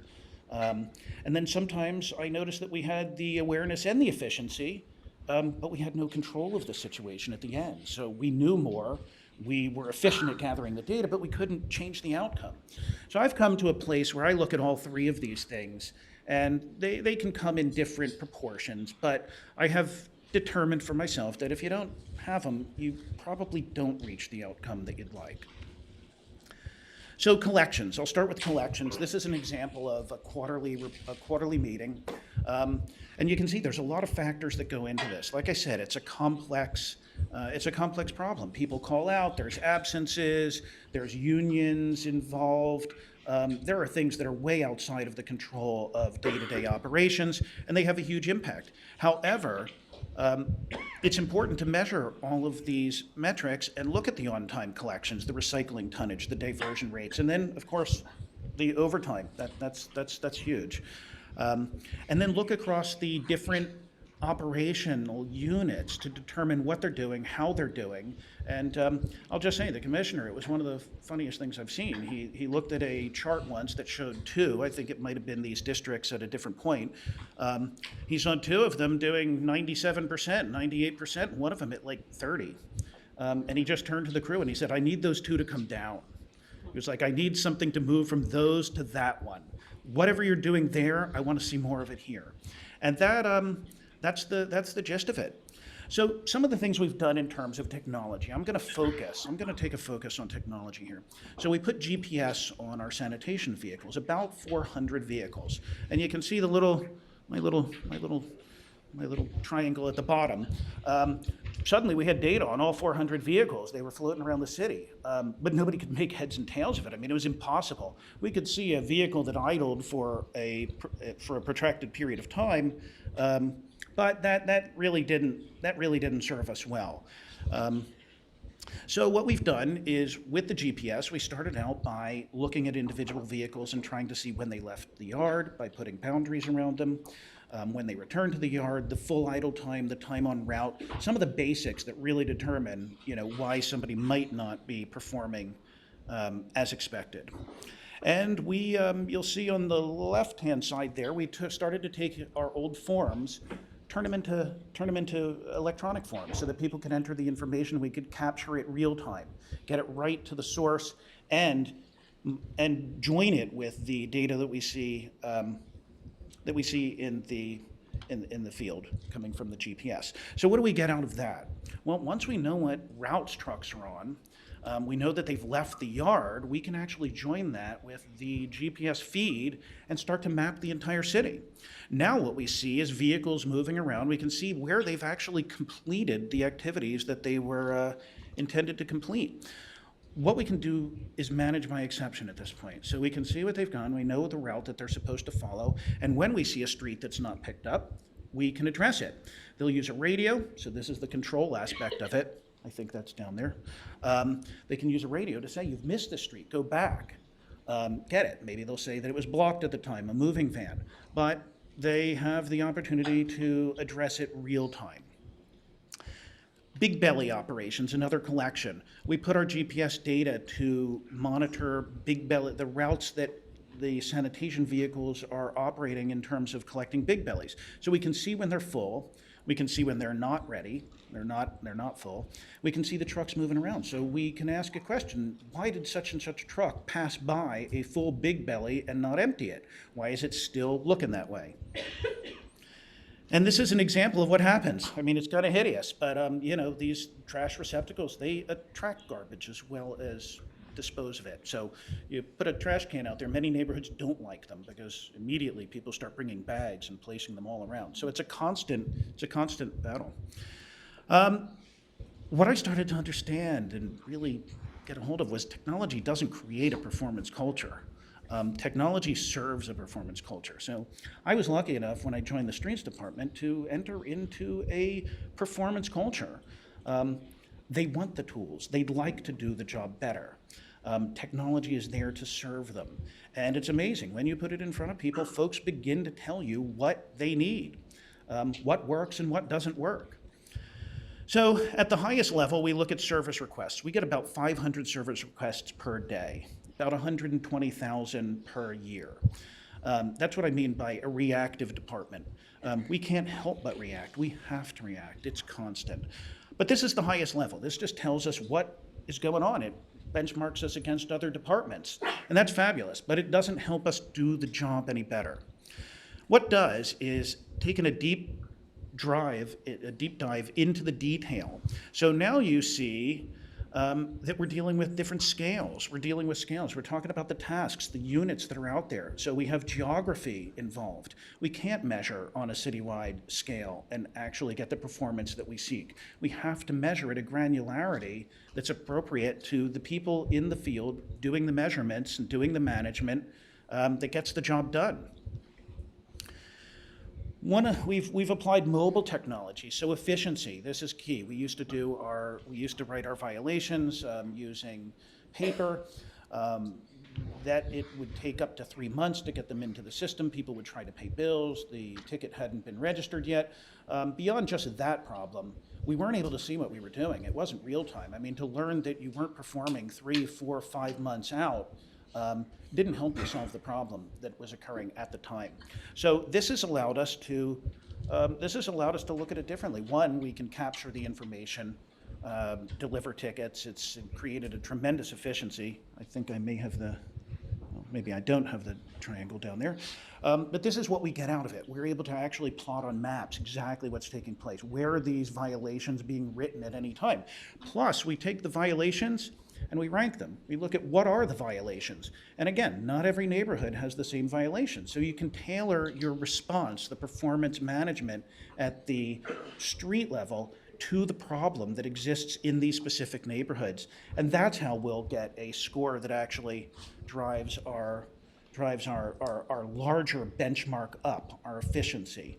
And then sometimes I noticed that we had the awareness and the efficiency, but we had no control of the situation at the end. So we knew more, we were efficient at gathering the data, but we couldn't change the outcome. So I've come to a place where I look at all three of these things, and they can come in different proportions, but I have determined for myself that if you don't have them, you probably don't reach the outcome that you'd like. So collections, I'll start with collections. This is an example of a quarterly meeting. And you can see there's a lot of factors that go into this. Like I said, it's a complex problem. People call out, there's absences, there's unions involved. There are things that are way outside of the control of day-to-day operations, and they have a huge impact. However, it's important to measure all of these metrics and look at the on-time collections, the recycling tonnage, the diversion rates, and then, of course, the overtime. That's huge. And then look across the different operational units to determine what they're doing, how they're doing. And I'll just say, the commissioner, it was one of the funniest things I've seen. He looked at a chart once that showed two. I think it might have been these districts at a different point. He saw two of them doing 97%, 98%, one of them at like 30. And he just turned to the crew and he said, I need those two to come down. He was like, I need something to move from those to that one. Whatever you're doing there, I want to see more of it here. And that's the gist of it. So some of the things we've done in terms of technology, I'm going to take a focus on technology here. So we put GPS on our sanitation vehicles, about 400 vehicles. And you can see my little triangle at the bottom. Suddenly we had data on all 400 vehicles. They were floating around the city, but nobody could make heads and tails of it. I mean, it was impossible. We could see a vehicle that idled for a protracted period of time, but that really didn't serve us well. So what we've done is, with the GPS, we started out by looking at individual vehicles and trying to see when they left the yard by putting boundaries around them, when they returned to the yard, the full idle time, the time on route, some of the basics that really determine, why somebody might not be performing as expected. And we, you'll see on the left-hand side there, we started to take our old forms, turn them into electronic forms so that people could enter the information. We could capture it real time, get it right to the source, and join it with the data that we see in the field coming from the GPS. So what do we get out of that? Well, once we know what routes trucks are on, we know that they've left the yard, we can actually join that with the GPS feed and start to map the entire city. Now what we see is vehicles moving around. We can see where they've actually completed the activities that they were intended to complete. What we can do is manage by exception at this point. So we can see what they've done, we know the route that they're supposed to follow, and when we see a street that's not picked up, we can address it. They'll use a radio, so this is the control aspect of it. I think that's down there. They can use a radio to say, you've missed the street, go back, get it. Maybe they'll say that it was blocked at the time, a moving van, but they have the opportunity to address it real time. Big belly operations, another collection. We put our GPS data to monitor big belly, the routes that the sanitation vehicles are operating in terms of collecting big bellies. So we can see when they're full, we can see when they're not ready, they're not full. We can see the trucks moving around. So we can ask a question, why did such and such a truck pass by a full big belly and not empty it? Why is it still looking that way? And this is an example of what happens. I mean, it's kind of hideous, but you know, these trash receptacles, they attract garbage as well as dispose of it. So you put a trash can out there, many neighborhoods don't like them because immediately people start bringing bags and placing them all around. So it's a constant battle. What I started to understand and really get a hold of was technology doesn't create a performance culture. Technology serves a performance culture. So I was lucky enough when I joined the streets department to enter into a performance culture. They want the tools. They'd like to do the job better. Technology is there to serve them. And it's amazing. When you put it in front of people, folks begin to tell you what they need, what works and what doesn't work. So at the highest level, we look at service requests. We get about 500 service requests per day, about 120,000 per year. That's what I mean by a reactive department. We can't help but react. We have to react. It's constant. But this is the highest level. This just tells us what is going on. It benchmarks us against other departments, and that's fabulous, but it doesn't help us do the job any better. What does is taking a deep dive into the detail. So now you see that we're dealing with different scales. We're dealing with scales. We're talking about the tasks, the units that are out there. So we have geography involved. We can't measure on a citywide scale and actually get the performance that we seek. We have to measure at a granularity that's appropriate to the people in the field doing the measurements and doing the management that gets the job done. We've applied mobile technology, so efficiency. This is key. We used to write our violations using paper. That it would take up to 3 months to get them into the system. People would try to pay bills. The ticket hadn't been registered yet. Beyond just that problem, we weren't able to see what we were doing. It wasn't real time. I mean, to learn that you weren't performing 3, 4, 5 months out didn't help you solve the problem that was occurring at the time. So this has allowed us to look at it differently. One, we can capture the information, deliver tickets. It's created a tremendous efficiency. I think I may have maybe I don't have the triangle down there. But this is what we get out of it. We're able to actually plot on maps exactly what's taking place. Where are these violations being written at any time? Plus, we take the violations and we rank them. We look at what are the violations. And again, not every neighborhood has the same violation. So you can tailor your response, the performance management at the street level to the problem that exists in these specific neighborhoods. And that's how we'll get a score that actually drives our larger benchmark up, our efficiency.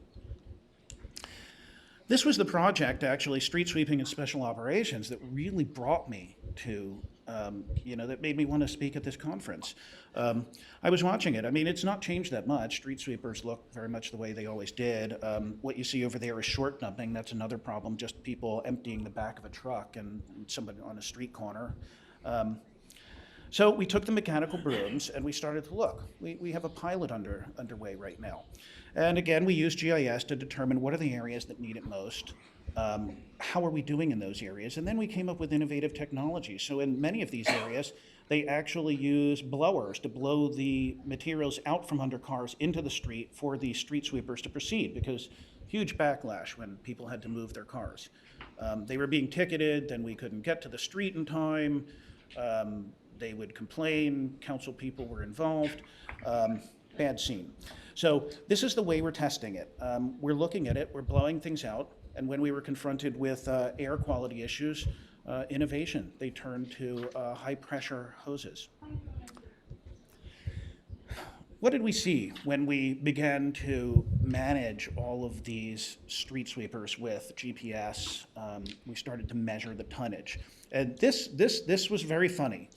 This was the project, actually, street sweeping and special operations, that really brought me to, that made me want to speak at this conference. I was watching it. I mean, it's not changed that much. Street sweepers look very much the way they always did. What you see over there is short dumping. That's another problem, just people emptying the back of a truck and somebody on a street corner. So we took the mechanical brooms and we started to look. We have a pilot underway right now. And again, we use GIS to determine what are the areas that need it most, how are we doing in those areas, and then we came up with innovative technology. So in many of these areas, they actually use blowers to blow the materials out from under cars into the street for the street sweepers to proceed, because huge backlash when people had to move their cars. They were being ticketed, then we couldn't get to the street in time. They would complain, council people were involved, bad scene. So this is the way we're testing it. We're looking at it, we're blowing things out, and when we were confronted with air quality issues, innovation, they turned to high pressure hoses. What did we see when we began to manage all of these street sweepers with GPS? We started to measure the tonnage. And this was very funny.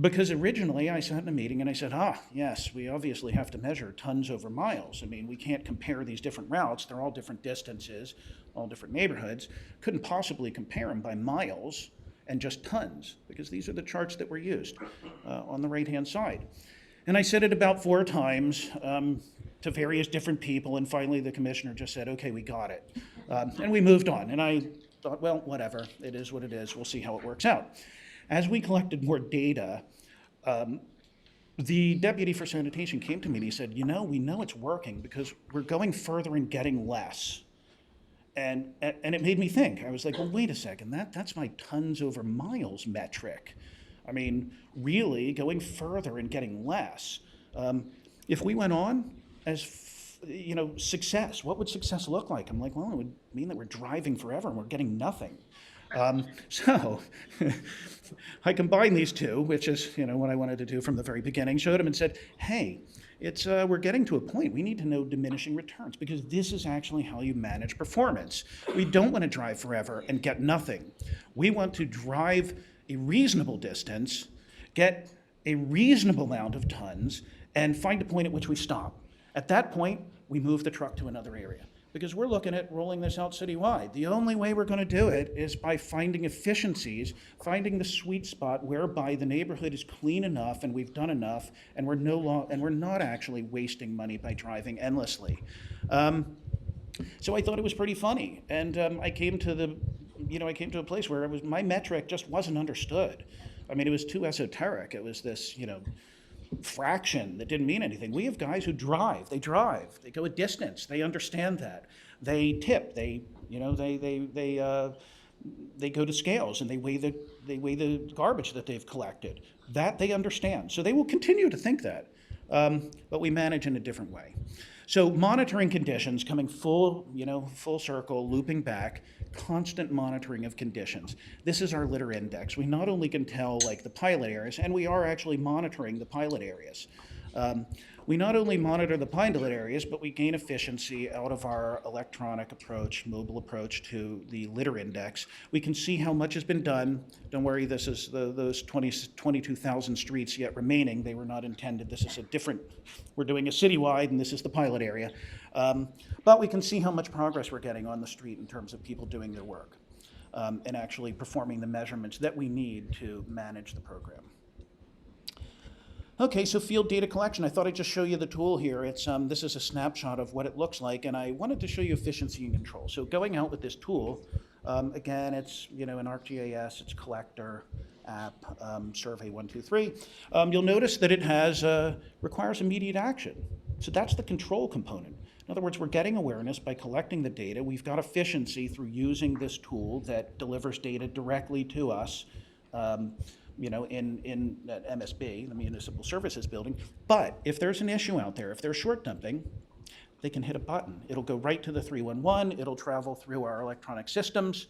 Because originally I sat in a meeting and I said, yes, we obviously have to measure tons over miles. I mean, we can't compare these different routes. They're all different distances, all different neighborhoods. Couldn't possibly compare them by miles and just tons, because these are the charts that were used on the right-hand side. And I said it about 4 times to various different people, and finally the commissioner just said, okay, we got it. And we moved on, and I thought, well, whatever, it is what it is, we'll see how it works out. As we collected more data, the deputy for sanitation came to me and he said, you know, we know it's working because we're going further and getting less. And it made me think. I was like, well, wait a second, that's my tons over miles metric. I mean, really going further and getting less. If we went on as, success, what would success look like? I'm like, well, it would mean that we're driving forever and we're getting nothing. So I combined these two, which is, what I wanted to do from the very beginning, showed him and said, hey, it's we're getting to a point. We need to know diminishing returns because this is actually how you manage performance. We don't want to drive forever and get nothing. We want to drive a reasonable distance, get a reasonable amount of tons, and find a point at which we stop. At that point, we move the truck to another area because we're looking at rolling this out citywide. The only way we're going to do it is by finding efficiencies, finding the sweet spot whereby the neighborhood is clean enough and we've done enough, and we're not actually wasting money by driving endlessly. So I thought it was pretty funny, and I came to a place where my metric just wasn't understood. I mean, it was too esoteric. It was this, fraction that didn't mean anything. We have guys who drive. They go a distance. They understand that. They tip. They go to scales and they weigh the garbage that they've collected. That they understand. So they will continue to think that. But we manage in a different way. So monitoring conditions, coming full circle, looping back, constant monitoring of conditions. This is our litter index. We not only can tell the pilot areas, and we are actually monitoring the pilot areas. We not only monitor the pilot areas, but we gain efficiency out of our electronic approach, mobile approach to the litter index. We can see how much has been done. Don't worry, this is those 22,000 streets yet remaining. They were not intended. This is we're doing a citywide, and this is the pilot area. But we can see how much progress we're getting on the street in terms of people doing their work and actually performing the measurements that we need to manage the program. Okay, so field data collection. I thought I'd just show you the tool here. This is a snapshot of what it looks like, and I wanted to show you efficiency and control. So going out with this tool, again, it's in ArcGIS, it's collector, app, survey 1, 2, 3. You'll notice that it requires immediate action. So that's the control component. In other words, we're getting awareness by collecting the data. We've got efficiency through using this tool that delivers data directly to us. In MSB, the Municipal Services Building. But if there's an issue out there, if they're short dumping, they can hit a button. It'll go right to the 311, it'll travel through our electronic systems,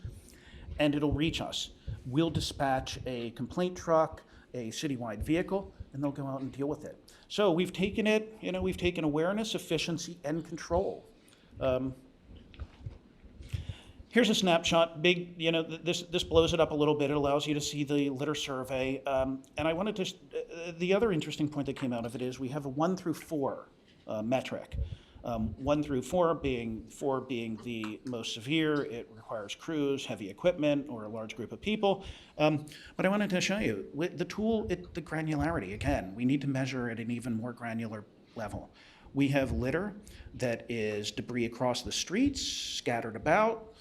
and it'll reach us. We'll dispatch a complaint truck, a citywide vehicle, and they'll go out and deal with it. So we've taken it, we've taken awareness, efficiency, and control. Here's a snapshot, big, this blows it up a little bit. It allows you to see the litter survey. And I wanted to, the other interesting point that came out of it is we have a 1 through 4 metric. 1 through 4 being the most severe. It requires crews, heavy equipment, or a large group of people. But I wanted to show you, with the tool, the granularity, again, we need to measure at an even more granular level. We have litter that is debris across the streets, scattered about.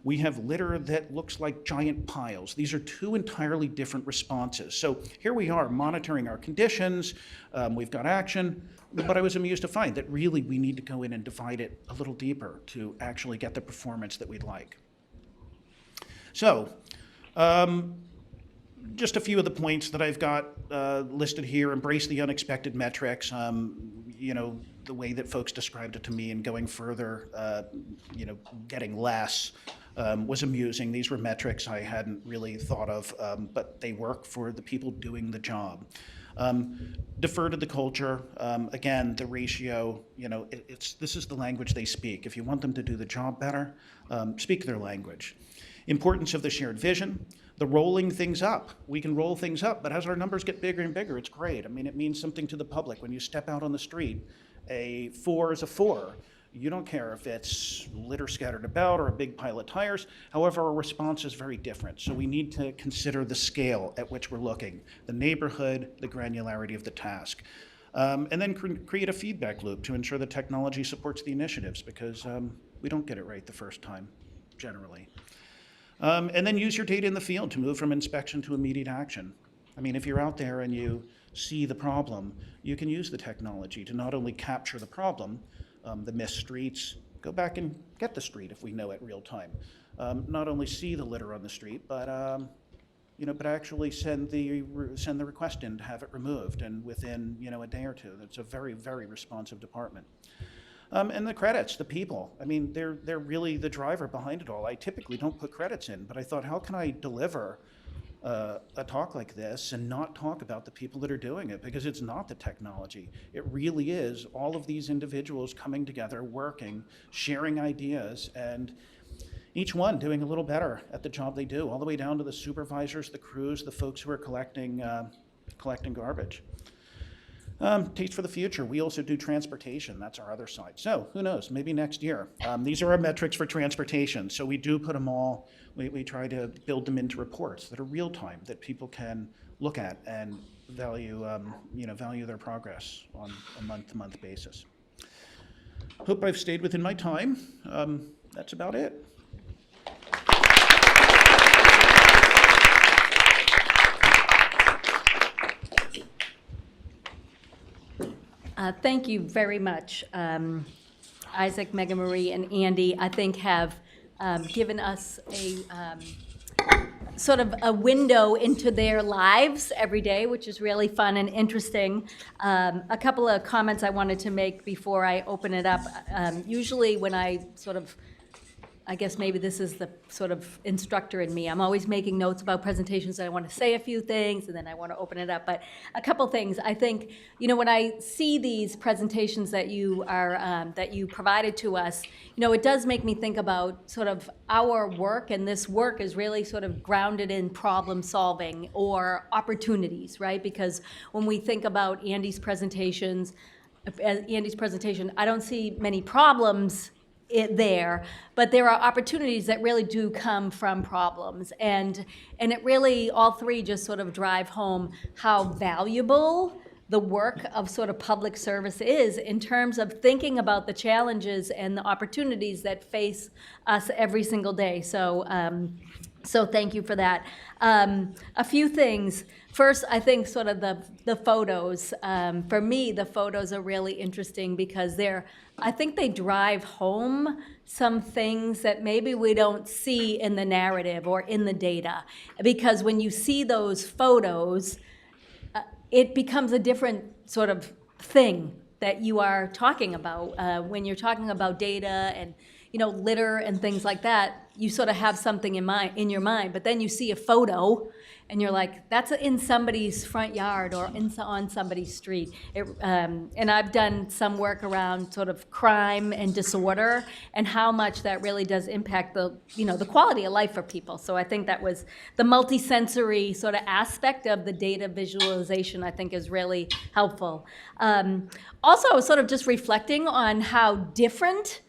We have litter that looks like giant piles. These are 2 entirely different responses. So here we are monitoring our conditions. We've got action, but I was amused to find that really we need to go in and divide it a little deeper to actually get the performance that we'd like. So just a few of the points that I've got listed here. Embrace the unexpected metrics. The way that folks described it to me and going further, getting less was amusing. These were metrics I hadn't really thought of, but they work for the people doing the job. Defer to the culture. Again, the ratio, this is the language they speak. If you want them to do the job better, speak their language. Importance of the shared vision. The rolling things up. We can roll things up, but as our numbers get bigger and bigger, it's great. I mean, it means something to the public. When you step out on the street, a 4 is a 4. You don't care if it's litter scattered about or a big pile of tires. However, our response is very different. So we need to consider the scale at which we're looking, the neighborhood, the granularity of the task. And then create a feedback loop to ensure the technology supports the initiatives, because we don't get it right the first time, generally. And then use your data in the field to move from inspection to immediate action. I mean, if you're out there and you see the problem, you can use the technology to not only capture the problem, the missed streets, go back and get the street if we know it real time. Not only see the litter on the street, but but actually send the request in to have it removed, and within a day or two. That's a very, very responsive department. And the credits, the people. I mean, they're really the driver behind it all. I typically don't put credits in, but I thought, how can I deliver a talk like this and not talk about the people that are doing it? Because it's not the technology. It really is all of these individuals coming together, working, sharing ideas, and each one doing a little better at the job they do, all the way down to the supervisors, the crews, the folks who are collecting garbage. Taste for the future. We also do transportation. That's our other side. So who knows, maybe next year. These are our metrics for transportation. So we do put them all, we try to build them into reports that are real time, that people can look at and value their progress on a month-to-month basis. Hope I've stayed within my time. That's about it. Thank you very much. Izak, MeghanMarie, and Andy, I think, have given us a sort of a window into their lives every day, which is really fun and interesting. A couple of comments I wanted to make before I open it up. Usually when I guess maybe this is the sort of instructor in me. I'm always making notes about presentations, and I want to say a few things, and then I want to open it up. But a couple things. I think, when I see these presentations that you provided to us, it does make me think about sort of our work, and this work is really sort of grounded in problem solving or opportunities, right? Because when we think about Andy's presentation, I don't see many problems there, but there are opportunities that really do come from problems, and it really, all three just sort of drive home how valuable the work of sort of public service is in terms of thinking about the challenges and the opportunities that face us every single day. So thank you for that. A few things. First, I think sort of the photos. For me, the photos are really interesting because I think they drive home some things that maybe we don't see in the narrative or in the data. Because when you see those photos, it becomes a different sort of thing that you are talking about. When you're talking about data and litter and things like that, you sort of have something in your mind, but then you see a photo and you're like, that's in somebody's front yard or on somebody's street. And I've done some work around sort of crime and disorder and how much that really does impact the quality of life for people. So I think that was the multisensory sort of aspect of the data visualization, I think, is really helpful. Also, I was sort of just reflecting on how different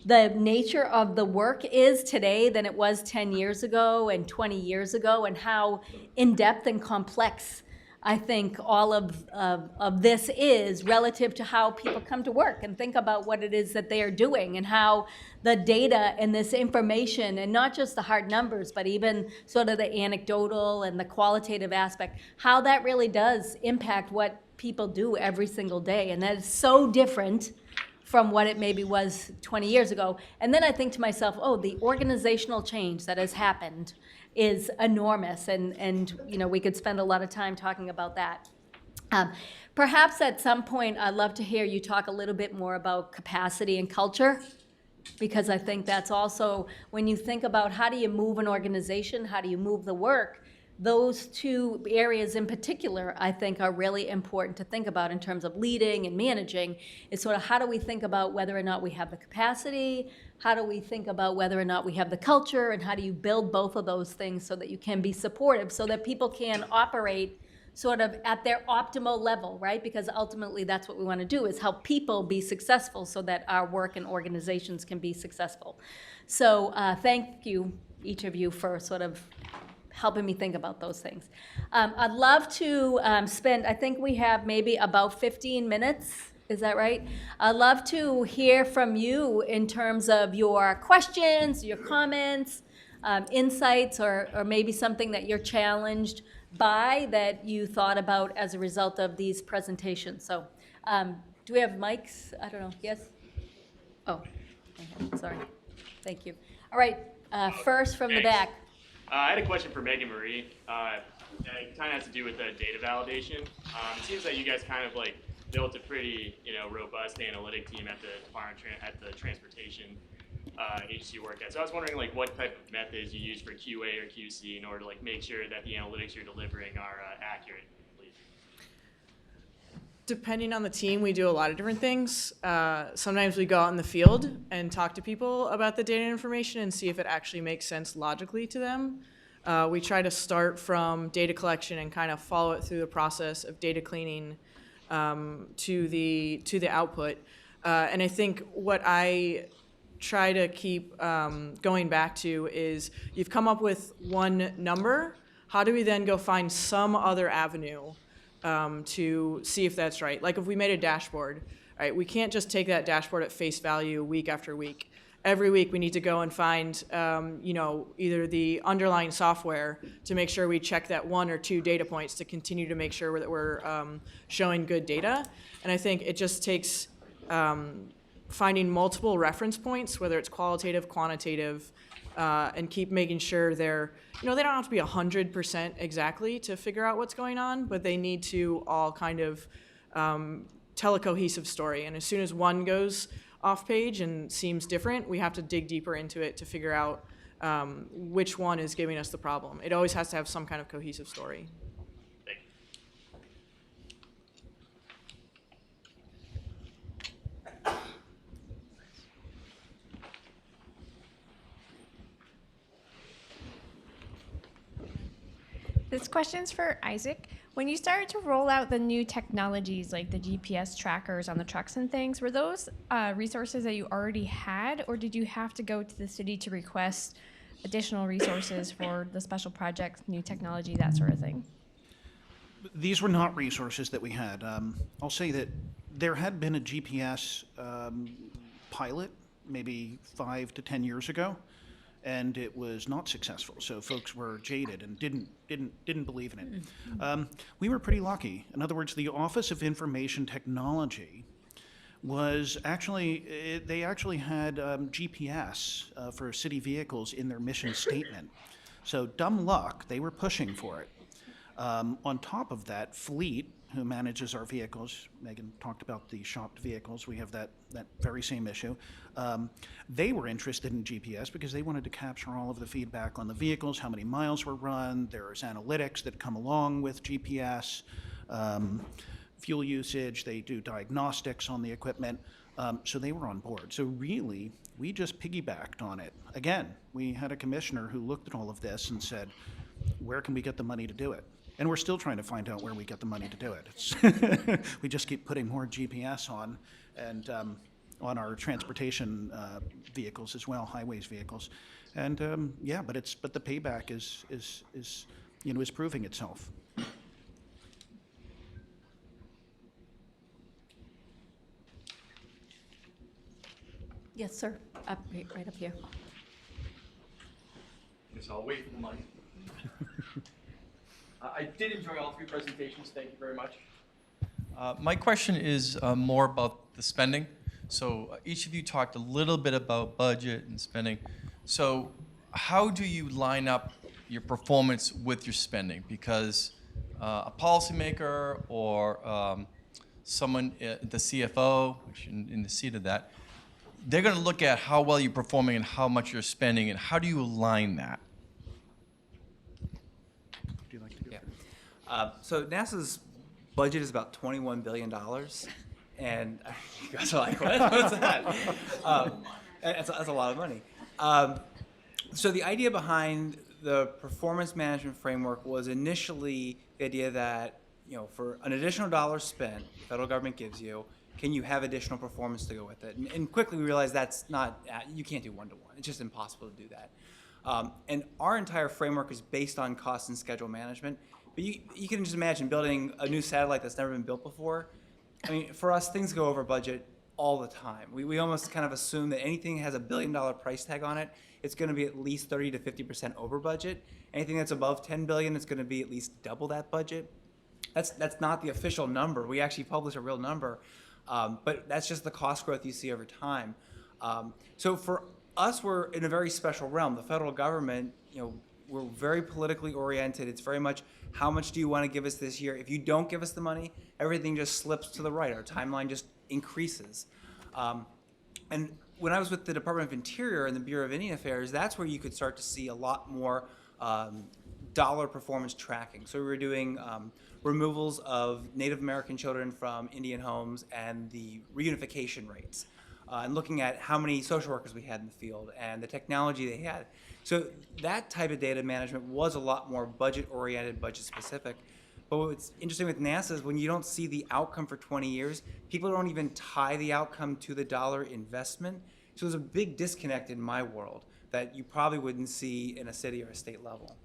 the nature of the work is today than it was 10 years ago and 20 years ago, and how in-depth and complex I think all of this is relative to how people come to work and think about what it is that they are doing, and how the data and this information, and not just the hard numbers, but even sort of the anecdotal and the qualitative aspect, how that really does impact what people do every single day. And that is so different from what it maybe was 20 years ago. And then I think to myself, the organizational change that has happened is enormous, and we could spend a lot of time talking about that. Perhaps at some point, I'd love to hear you talk a little bit more about capacity and culture, because I think that's also, when you think about how do you move an organization, how do you move the work, those two areas in particular, I think, are really important to think about in terms of leading and managing. Is sort of how do we think about whether or not we have the capacity, how do we think about whether or not we have the culture, and how do you build both of those things so that you can be supportive, so that people can operate sort of at their optimal level, right? Because ultimately that's what we want to do, is help people be successful so that our work and organizations can be successful. So thank you, each of you, for sort of helping me think about those things. I'd love to spend, I think we have maybe about 15 minutes. Is that right? I'd love to hear from you in terms of your questions, your comments, insights, or maybe something that you're challenged by that you thought about as a result of these presentations. So do we have mics? I don't know. Yes? Oh, okay. Sorry. Thank you. All right, first from the back. I had a question for MeghanMarie. It kind of has to do with the data validation. It seems that you guys kind of like built a pretty, robust analytic team at the department at the transportation agency you work at. So I was wondering like what type of methods you use for QA or QC in order to like make sure that the analytics you're delivering are accurate. Depending on the team, we do a lot of different things. Sometimes we go out in the field and talk to people about the data information and see if it actually makes sense logically to them. We try to start from data collection and kind of follow it through the process of data cleaning to the output. And I think what I try to keep going back to is you've come up with one number. How do we then go find some other avenue to see if that's right? Like if we made a dashboard, right? We can't just take that dashboard at face value week after week. Every week we need to go and find, either the underlying software to make sure we check that 1 or 2 data points to continue to make sure that we're showing good data. And I think it just takes finding multiple reference points, whether it's qualitative, quantitative, and keep making sure they're, they don't have to be 100% exactly to figure out what's going on, but they need to all kind of tell a cohesive story. And as soon as one goes off page and seems different, we have to dig deeper into it to figure out which one is giving us the problem. It always has to have some kind of cohesive story. This question's for Izak. When you started to roll out the new technologies like the GPS trackers on the trucks and things, were those resources that you already had, or did you have to go to the city to request additional resources for the special projects, new technology, that sort of thing? These were not resources that we had. I'll say that there had been a GPS pilot maybe 5 to 10 years ago, and it was not successful. So folks were jaded and didn't believe in it. We were pretty lucky. In other words, the Office of Information Technology was actually, they actually had GPS for city vehicles in their mission statement. So dumb luck, they were pushing for it. On top of that, Fleet, who manages our vehicles, Megan talked about the shopped vehicles, we have that very same issue. They were interested in GPS because they wanted to capture all of the feedback on the vehicles, how many miles were run, there's analytics that come along with GPS, fuel usage, they do diagnostics on the equipment, so they were on board. So really, we just piggybacked on it. Again, we had a commissioner who looked at all of this and said, where can we get the money to do it? And we're still trying to find out where we get the money to do it. We just keep putting more GPS on, and on our transportation vehicles as well, highways vehicles, and yeah, but the payback is proving itself. Yes, sir. Right up here. Guess I'll wait for the mic. I did enjoy all 3 presentations. Thank you very much. My question is more about the spending. So each of you talked a little bit about budget and spending. So how do you line up your performance with your spending? Because a policymaker or someone, the CFO, which in the seat of that, they're going to look at how well you're performing and how much you're spending, and how do you align that? So NASA's budget is about $21 billion, and you guys are like, what's that? That's a lot of money. So the idea behind the performance management framework was initially the idea that for an additional dollar spent, the federal government gives you, can you have additional performance to go with it? And quickly we realized that's not, you can't do one-to-one. It's just impossible to do that. And our entire framework is based on cost and schedule management. But you can just imagine building a new satellite that's never been built before. I mean, for us, things go over budget all the time. We almost kind of assume that anything that has $1 billion price tag on it, it's going to be at least 30 to 50% over budget. Anything that's above 10 billion, it's going to be at least double that budget. That's not the official number. We actually publish a real number, but that's just the cost growth you see over time. So for us, we're in a very special realm. The federal government, we're very politically oriented. It's very much, how much do you want to give us this year? If you don't give us the money, everything just slips to the right. Our timeline just increases. And when I was with the Department of Interior and the Bureau of Indian Affairs, that's where you could start to see a lot more dollar performance tracking. So we were doing removals of Native American children from Indian homes and the reunification rates, and looking at how many social workers we had in the field and the technology they had. So that type of data management was a lot more budget-oriented, budget-specific. But what's interesting with NASA is when you don't see the outcome for 20 years, people don't even tie the outcome to the dollar investment. So there's a big disconnect in my world that you probably wouldn't see in a city or a state level.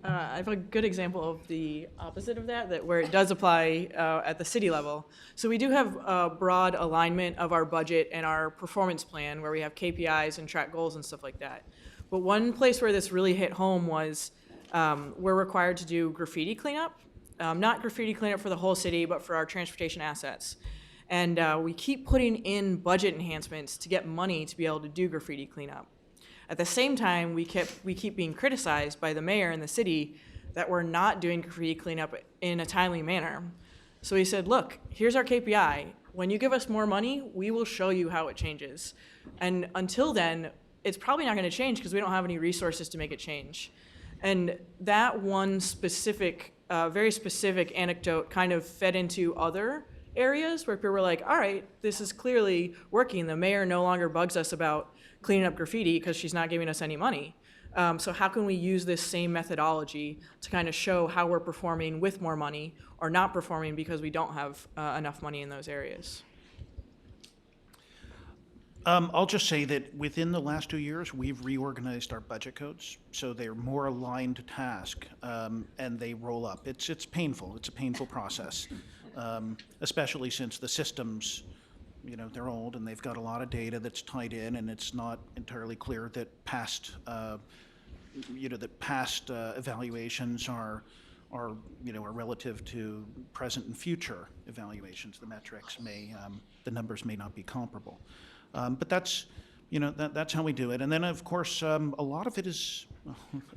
I have a good example of the opposite of that where it does apply at the city level. So we do have a broad alignment of our budget and our performance plan where we have KPIs and track goals and stuff like that. But one place where this really hit home was we're required to do graffiti cleanup. Not graffiti cleanup for the whole city, but for our transportation assets. And we keep putting in budget enhancements to get money to be able to do graffiti cleanup. At the same time, we keep being criticized by the mayor and the city that we're not doing graffiti cleanup in a timely manner. So he said, look, here's our KPI. When you give us more money, we will show you how it changes. And until then, it's probably not going to change because we don't have any resources to make it change. And that one specific, very specific anecdote kind of fed into other areas where people were like, all right, this is clearly working. The mayor no longer bugs us about cleaning up graffiti because she's not giving us any money. So how can we use this same methodology to kind of show how we're performing with more money or not performing because we don't have enough money in those areas? I'll just say that within the last 2 years, we've reorganized our budget codes so they're more aligned to task, and they roll up. It's painful. It's a painful process, especially since the systems, they're old and they've got a lot of data that's tied in, and it's not entirely clear that past evaluations are relative to present and future evaluations. The metrics the numbers may not be comparable. But that's how we do it. And then, of course, a lot of it is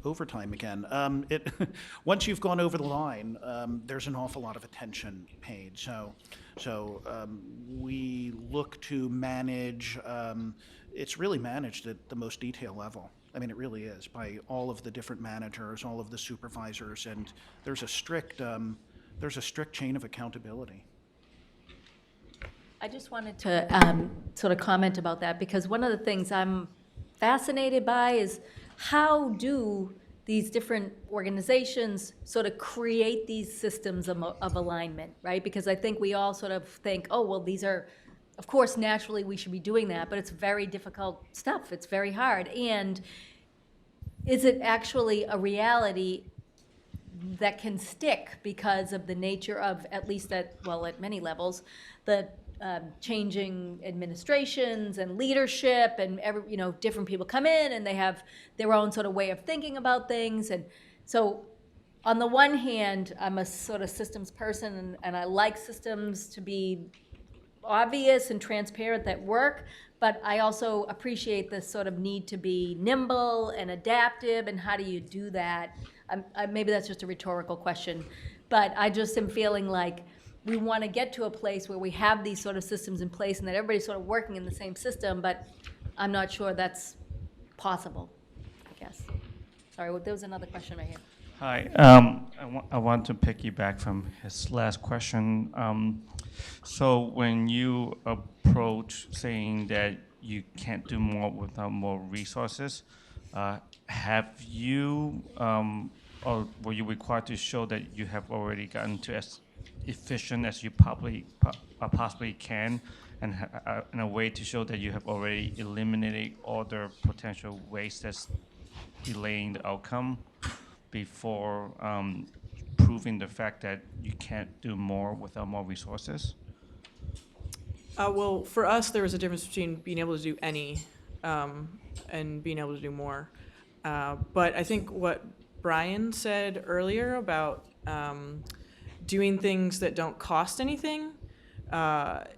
overtime again. Once you've gone over the line, there's an awful lot of attention paid. So we look to manage. It's really managed at the most detail level. I mean, it really is, by all of the different managers, all of the supervisors, and there's a strict chain of accountability. I just wanted to sort of comment about that, because one of the things I'm fascinated by is how do these different organizations sort of create these systems of alignment, right? Because I think we all sort of think, oh, well, these are, of course, naturally we should be doing that, but it's very difficult stuff. It's very hard. And is it actually a reality that can stick because of the nature of, at least at many levels, the changing administrations and leadership, and different people come in and they have their own sort of way of thinking about things. And so on the one hand, I'm a sort of systems person, and I like systems to be obvious and transparent that work, but I also appreciate this sort of need to be nimble and adaptive, and how do you do that? Maybe that's just a rhetorical question, but I just am feeling like we want to get to a place where we have these sort of systems in place and that everybody's sort of working in the same system, but I'm not sure that's possible, I guess. Sorry, there was another question right here. Hi, I want to piggyback from his last question. So when you approach saying that you can't do more without more resources, have you or were you required to show that you have already gotten to as efficient as you possibly can, and in a way to show that you have already eliminated all the potential waste that's delaying the outcome before proving the fact that you can't do more without more resources? Well, for us, there was a difference between being able to do any and being able to do more. But I think what Brian said earlier about doing things that don't cost anything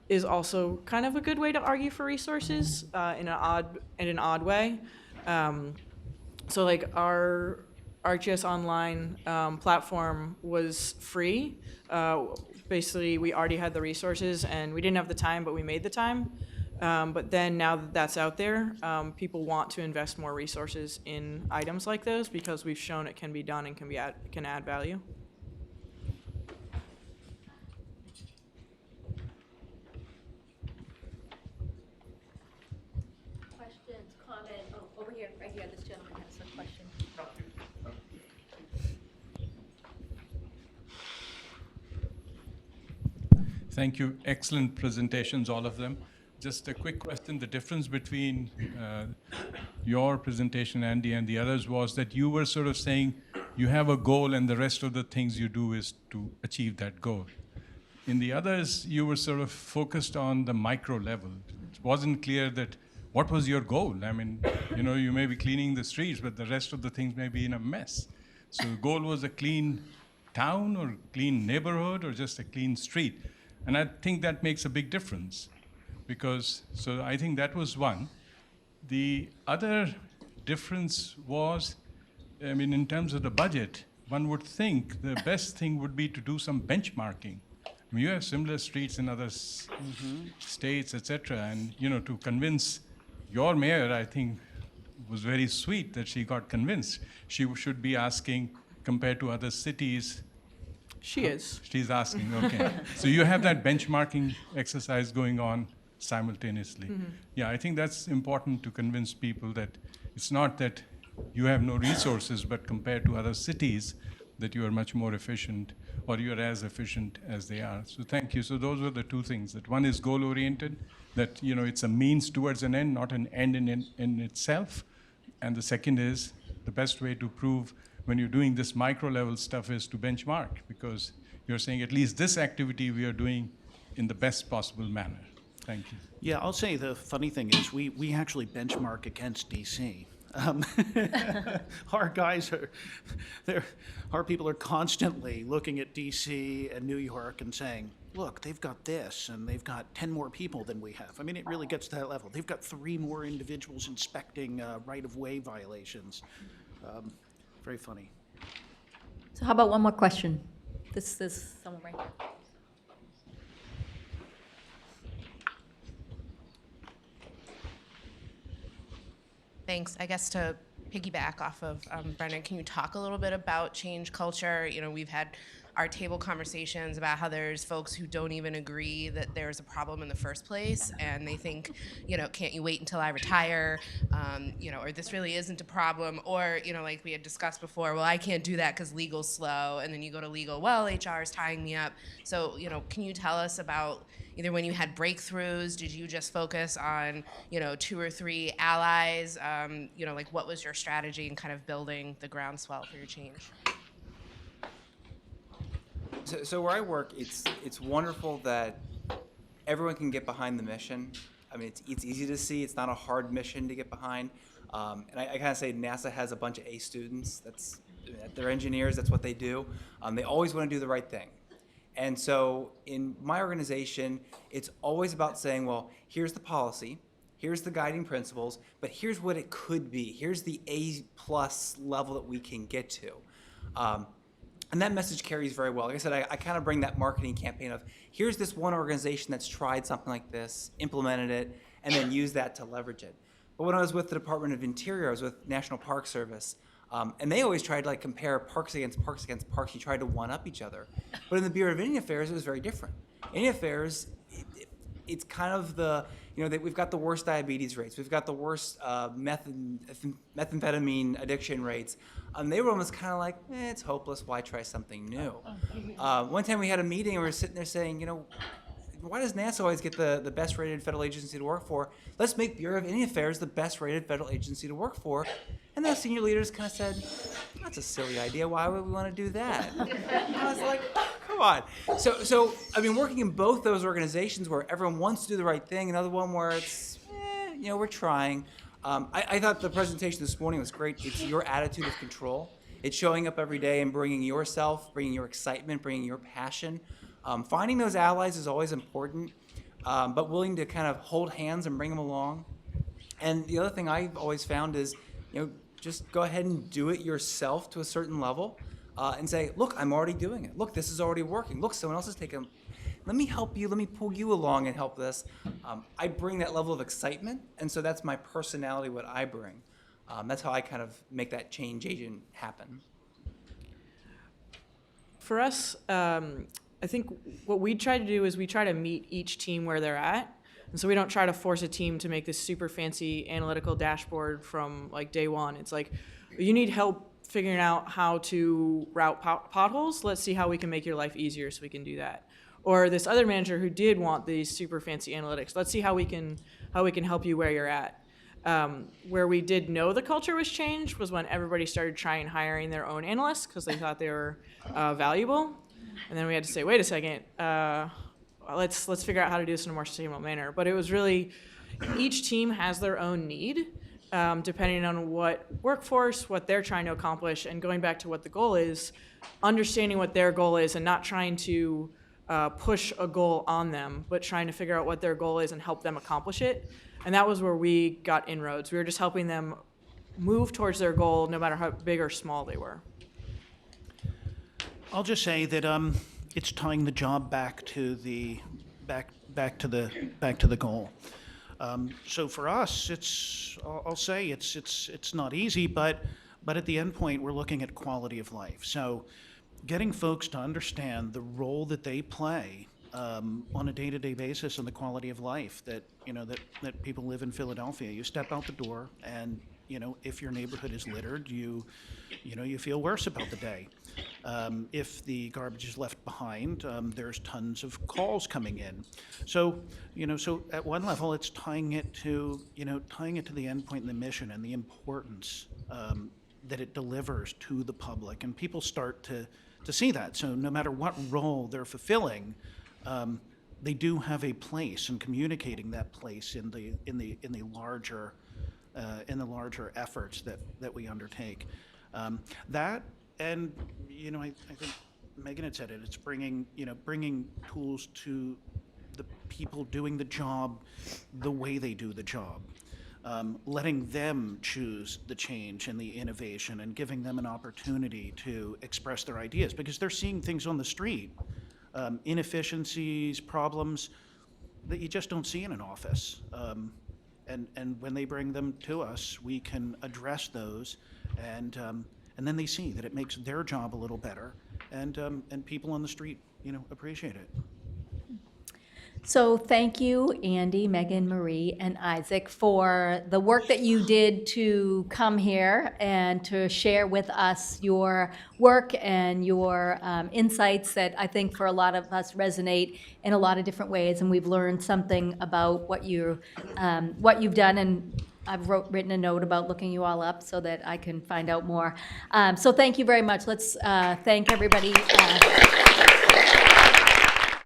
is also kind of a good way to argue for resources in an odd way. So like our ArcGIS Online platform was free. Basically, we already had the resources and we didn't have the time, but we made the time. But then now that that's out there, people want to invest more resources in items like those because we've shown it can be done and can add value. Questions, comments? Oh, over here, right here, this gentleman has a question. Thank you. Excellent presentations, all of them. Just a quick question. The difference between your presentation, Andy, and the others was that you were sort of saying you have a goal and the rest of the things you do is to achieve that goal. In the others, you were sort of focused on the micro level. It wasn't clear that what was your goal. I mean, you know, you may be cleaning the streets, but the rest of the things may be in a mess. So the goal was a clean town or clean neighborhood or just a clean street. And I think that makes a big difference because, so I think that was one. The other difference was, I mean, in terms of the budget, one would think the best thing would be to do some benchmarking. I mean, you have similar streets in other states, et cetera, and, you know, to convince your mayor, I think, was very sweet that she got convinced. She should be asking, compared to other cities. She is. She's asking, okay. So you have that benchmarking exercise going on simultaneously. Yeah, I think that's important to convince people that it's not that you have no resources, but compared to other cities, that you are much more efficient or you're as efficient as they are. So thank you. So those were the two things. That one is goal-oriented, that, you know, it's a means towards an end, not an end in itself. And the second is the best way to prove when you're doing this micro-level stuff is to benchmark, because you're saying at least this activity we are doing in the best possible manner. Thank you. Yeah, I'll say the funny thing is we actually benchmark against DC. Our guys our people are constantly looking at DC and New York and saying, look, they've got this and they've got 10 more people than we have. I mean, it really gets to that level. They've got 3 more individuals inspecting right-of-way violations. Very funny. So how about one more question? This is someone right here. Thanks. I guess to piggyback off of Brendan, can you talk a little bit about change culture? You know, we've had our table conversations about how there's folks who don't even agree that there's a problem in the first place, and they think, you know, can't you wait until I retire, you know, or this really isn't a problem, or, you know, like we had discussed before, well, I can't do that because legal's slow, and then you go to legal, well, HR is tying me up. So, you know, can you tell us about either when you had breakthroughs, did you just focus on, you know, 2 or 3 allies, you know, like what was your strategy in kind of building the groundswell for your change? So where I work, it's wonderful that everyone can get behind the mission. I mean, it's easy to see. It's not a hard mission to get behind. And I kind of say NASA has a bunch of A students. They're engineers. That's what they do. They always want to do the right thing. And so in my organization, it's always about saying, well, here's the policy, here's the guiding principles, but here's what it could be. Here's the A+ level that we can get to. And that message carries very well. Like I said, I kind of bring that marketing campaign of, here's this one organization that's tried something like this, implemented it, and then used that to leverage it. But when I was with the Department of Interior, I was with National Park Service, and they always tried to like compare parks against parks against parks. You tried to one-up each other. But in the Bureau of Indian Affairs, it was very different. Indian Affairs, it's kind of the, that we've got the worst diabetes rates, we've got the worst methamphetamine addiction rates. They were almost kind of like, it's hopeless, why try something new? One time we had a meeting and we were sitting there saying, why does NASA always get the best rated federal agency to work for? Let's make Bureau of Indian Affairs the best rated federal agency to work for. And the senior leaders kind of said, that's a silly idea. Why would we want to do that? And I was like, come on. So I've been working in both those organizations where everyone wants to do the right thing, another one where it's, we're trying. I thought the presentation this morning was great. It's your attitude of control. It's showing up every day and bringing yourself, bringing your excitement, bringing your passion. Finding those allies is always important, but willing to kind of hold hands and bring them along. And the other thing I've always found is, just go ahead and do it yourself to a certain level and say, look, I'm already doing it. Look, this is already working. Look, someone else is taking. Let me help you. Let me pull you along and help this. I bring that level of excitement, and so that's my personality, what I bring. That's how I kind of make that change agent happen. For us, I think what we try to do is we try to meet each team where they're at. And so we don't try to force a team to make this super fancy analytical dashboard from like day one. It's like, you need help figuring out how to route potholes. Let's see how we can make your life easier so we can do that. Or this other manager who did want these super fancy analytics. Let's see how we can help you where you're at. Where we did know the culture was changed was when everybody started trying hiring their own analysts because they thought they were valuable. And then we had to say, wait a second, let's figure out how to do this in a more sustainable manner. But it was really, each team has their own need, depending on what workforce, what they're trying to accomplish, and going back to what the goal is, understanding what their goal is and not trying to push a goal on them, but trying to figure out what their goal is and help them accomplish it. And that was where we got inroads. We were just helping them move towards their goal, no matter how big or small they were. I'll just say that it's tying the job back to the goal. So for us, I'll say it's not easy, but at the end point we're looking at quality of life. So getting folks to understand the role that they play on a day-to-day basis in the quality of life that people live in Philadelphia. You step out the door, and if your neighborhood is littered, you feel worse about the day. If the garbage is left behind, there's tons of calls coming in. So at one level, it's tying it to the endpoint and the mission and the importance that it delivers to the public, and people start to see that. So no matter what role they're fulfilling, they do have a place in communicating that place in the larger efforts that we undertake. That, and I think Megan had said it. It's bringing tools to the people doing the job the way they do the job. Letting them choose the change and the innovation, and giving them an opportunity to express their ideas, because they're seeing things on the street, inefficiencies, problems that you just don't see in an office. And when they bring them to us, we can address those, and then they see that it makes their job a little better, and people on the street, appreciate it. So thank you, Andy, MeghanMarie, and Izak, for the work that you did to come here and to share with us your work and your insights that I think for a lot of us resonate in a lot of different ways, and we've learned something about what you've done, and I've written a note about looking you all up so that I can find out more. So thank you very much. Let's thank everybody.